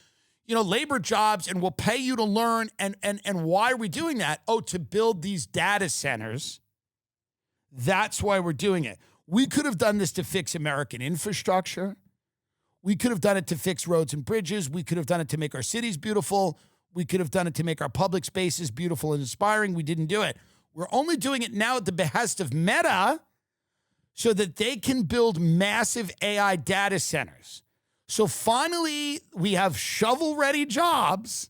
labor jobs, and we'll pay you to learn. And why are we doing that? Oh, to build these data centers. That's why we're doing it. We could have done this to fix American infrastructure. We could have done it to fix roads and bridges. We could have done it to make our cities beautiful. We could have done it to make our public spaces beautiful and inspiring. We didn't do it. We're only doing it now at the behest of Meta so that they can build massive AI data centers. So finally, we have shovel-ready jobs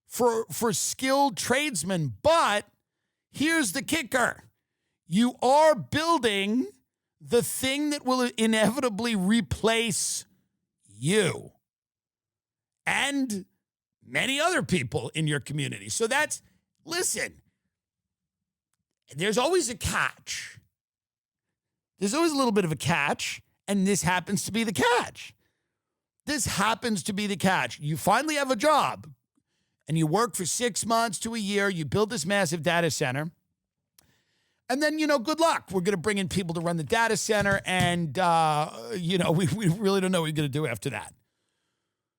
for skilled tradesmen. But here's the kicker. You are building the thing that will inevitably replace you and many other people in your community. So listen, there's always a catch. There's always a little bit of a catch, and this happens to be the catch. this happens to be the catch. You finally have a job and you work for 6 months to a year. You build this massive data center. And then, good luck. We're going to bring in people to run the data center. And, we really don't know what you're going to do after that.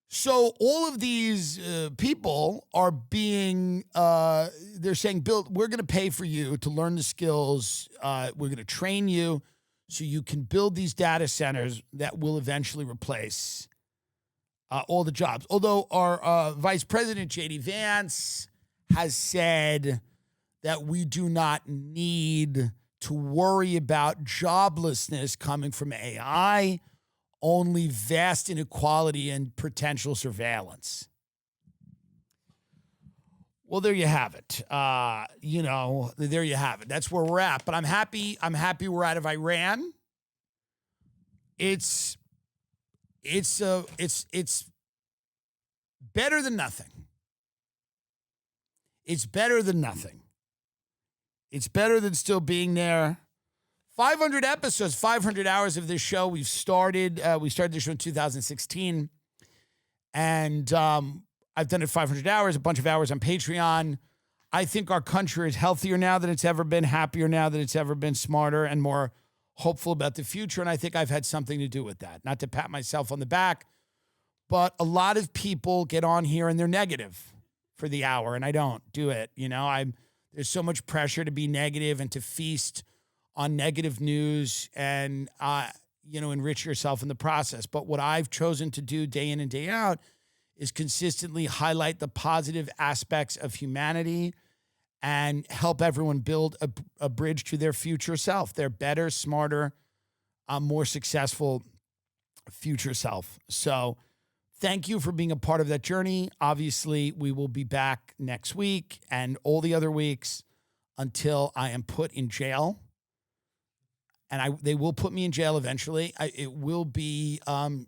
So all of these people are being, they're saying, Bill, we're going to pay for you to learn the skills. We're going to train you so you can build these data centers that will eventually replace all the jobs. Although our Vice President, JD Vance, has said that we do not need to worry about joblessness coming from AI, only vast inequality and potential surveillance. Well, there you have it. There you have it. That's where we're at. But I'm happy we're out of Iran. It's better than nothing. It's better than nothing. It's better than still being there. 500 episodes, 500 hours of this show. We started this show in 2016. And I've done it 500 hours, a bunch of hours on Patreon. I think our country is healthier now than it's ever been, happier now than it's ever been, smarter and more hopeful about the future. And I think I've had something to do with that. Not to pat myself on the back, but a lot of people get on here and they're negative for the hour, and I don't do it. There's so much pressure to be negative and to feast on negative news and, enrich yourself in the process. But what I've chosen to do day in and day out is consistently highlight the positive aspects of humanity and help everyone build a bridge to their future self, their better, smarter, more successful future self. So thank you for being a part of that journey. Obviously, we will be back next week and all the other weeks until I am put in jail. And they will put me in jail eventually. It will be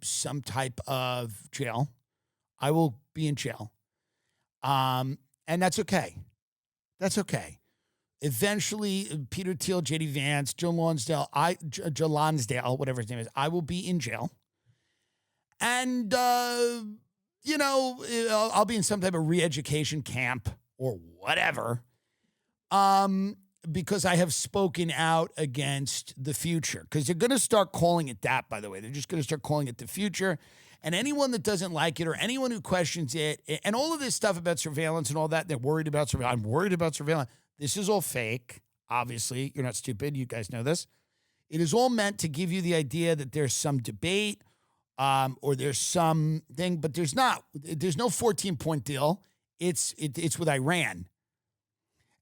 some type of jail. I will be in jail. And that's okay. That's okay. Eventually, Peter Thiel, JD Vance, Joe Lonsdale, whatever his name is, I will be in jail. And, I'll be in some type of re-education camp or whatever. Because I have spoken out against the future. Because they're going to start calling it that, by the way. They're just going to start calling it the future. And anyone that doesn't like it or anyone who questions it, and all of this stuff about surveillance and all that, they're worried about surveillance. I'm worried about surveillance. This is all fake. Obviously, you're not stupid. You guys know this. It is all meant to give you the idea that there's some debate or there's something, but there's not. There's no 14-point deal. It's with Iran.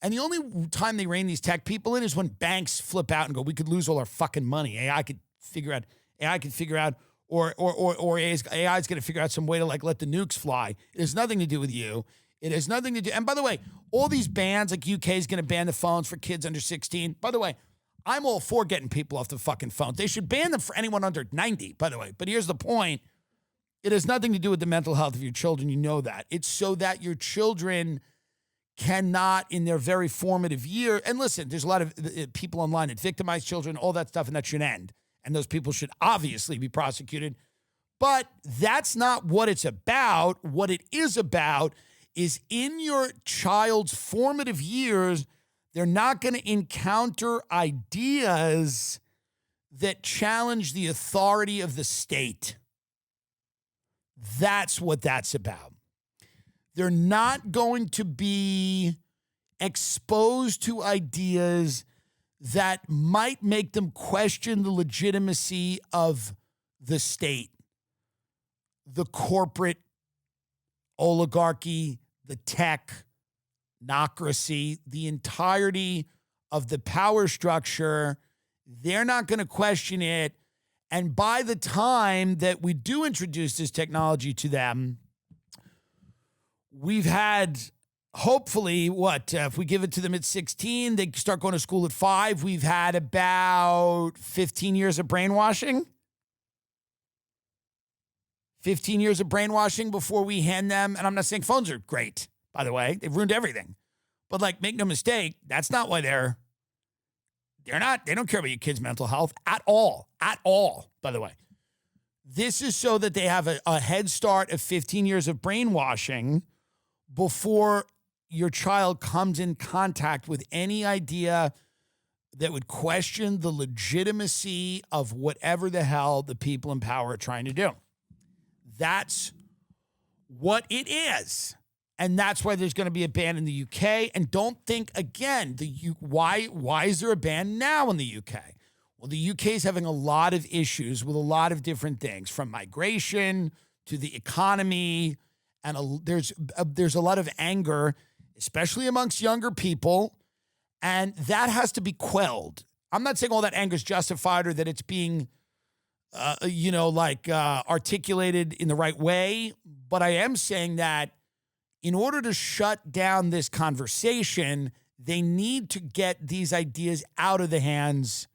And the only time they rein these tech people in is when banks flip out and go, we could lose all our fucking money. AI could figure out, or AI is going to figure out some way to let the nukes fly. It has nothing to do with you. It has nothing to do. And by the way, all these bans, like UK is going to ban the phones for kids under 16. By the way, I'm all for getting people off the fucking phone. They should ban them for anyone under 90, by the way. But here's the point. It has nothing to do with the mental health of your children. You know that. It's so that your children cannot, in their very formative year, and listen, there's a lot of people online that victimize children, all that stuff, and that should end. And those people should obviously be prosecuted. But that's not what it's about. What it is about is in your child's formative years, they're not going to encounter ideas that challenge the authority of the state. That's what that's about. They're not going to be exposed to ideas that might make them question the legitimacy of the state, the corporate oligarchy, the technocracy, the entirety of the power structure. They're not going to question it. And by the time that we do introduce this technology to them, we've had, hopefully, if we give it to them at 16, they start going to school at 5. We've had about 15 years of brainwashing. 15 years of brainwashing before we hand them, and I'm not saying phones are great, by the way. They've ruined everything. But, make no mistake, that's not why they don't care about your kid's mental health at all, by the way. This is so that they have a head start of 15 years of brainwashing before your child comes in contact with any idea that would question the legitimacy of whatever the hell the people in power are trying to do. That's what it is. And that's why there's going to be a ban in the UK. And don't think, again, why is there a ban now in the UK? Well, the UK is having a lot of issues with a lot of different things, from migration to the economy. And there's a lot of anger, especially amongst younger people. And that has to be quelled. I'm not saying all that anger is justified or that it's being, articulated in the right way. But I am saying that in order to shut down this conversation, they need to get these ideas out of the hands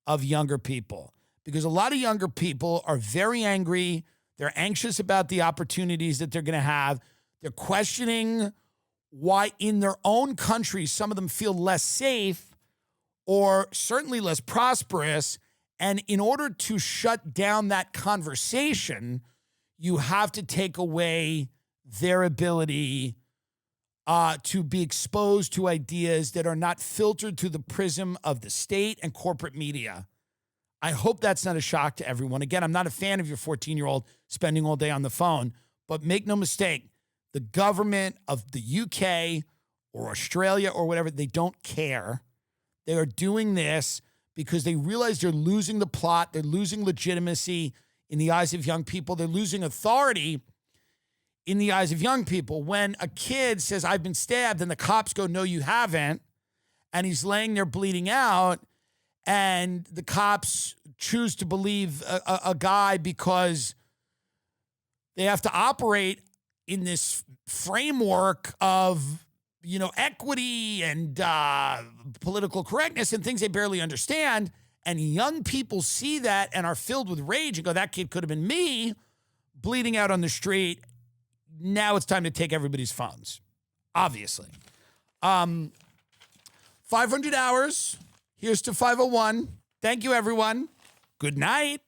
of younger people, because a lot of younger people are very angry. They're anxious about the opportunities that they're going to have. They're questioning why in their own countries, some of them feel less safe or certainly less prosperous. And in order to shut down that conversation, you have to take away their ability to be exposed to ideas that are not filtered through the prism of the state and corporate media. I hope that's not a shock to everyone. Again, I'm not a fan of your 14-year-old spending all day on the phone, but make no mistake, the government of the UK or Australia or whatever, they don't care. They are doing this because they realize they're losing the plot. They're losing legitimacy in the eyes of young people. They're losing authority in the eyes of young people. When a kid says, I've been stabbed, and the cops go, no, you haven't, and he's laying there bleeding out, and the cops choose to believe a guy because they have to operate in this framework of, equity and political correctness and things they barely understand. And young people see that and are filled with rage and go, that kid could have been me, bleeding out on the street. Now it's time to take everybody's phones, obviously. 500 hours. Here's to 501. Thank you, everyone. Good night.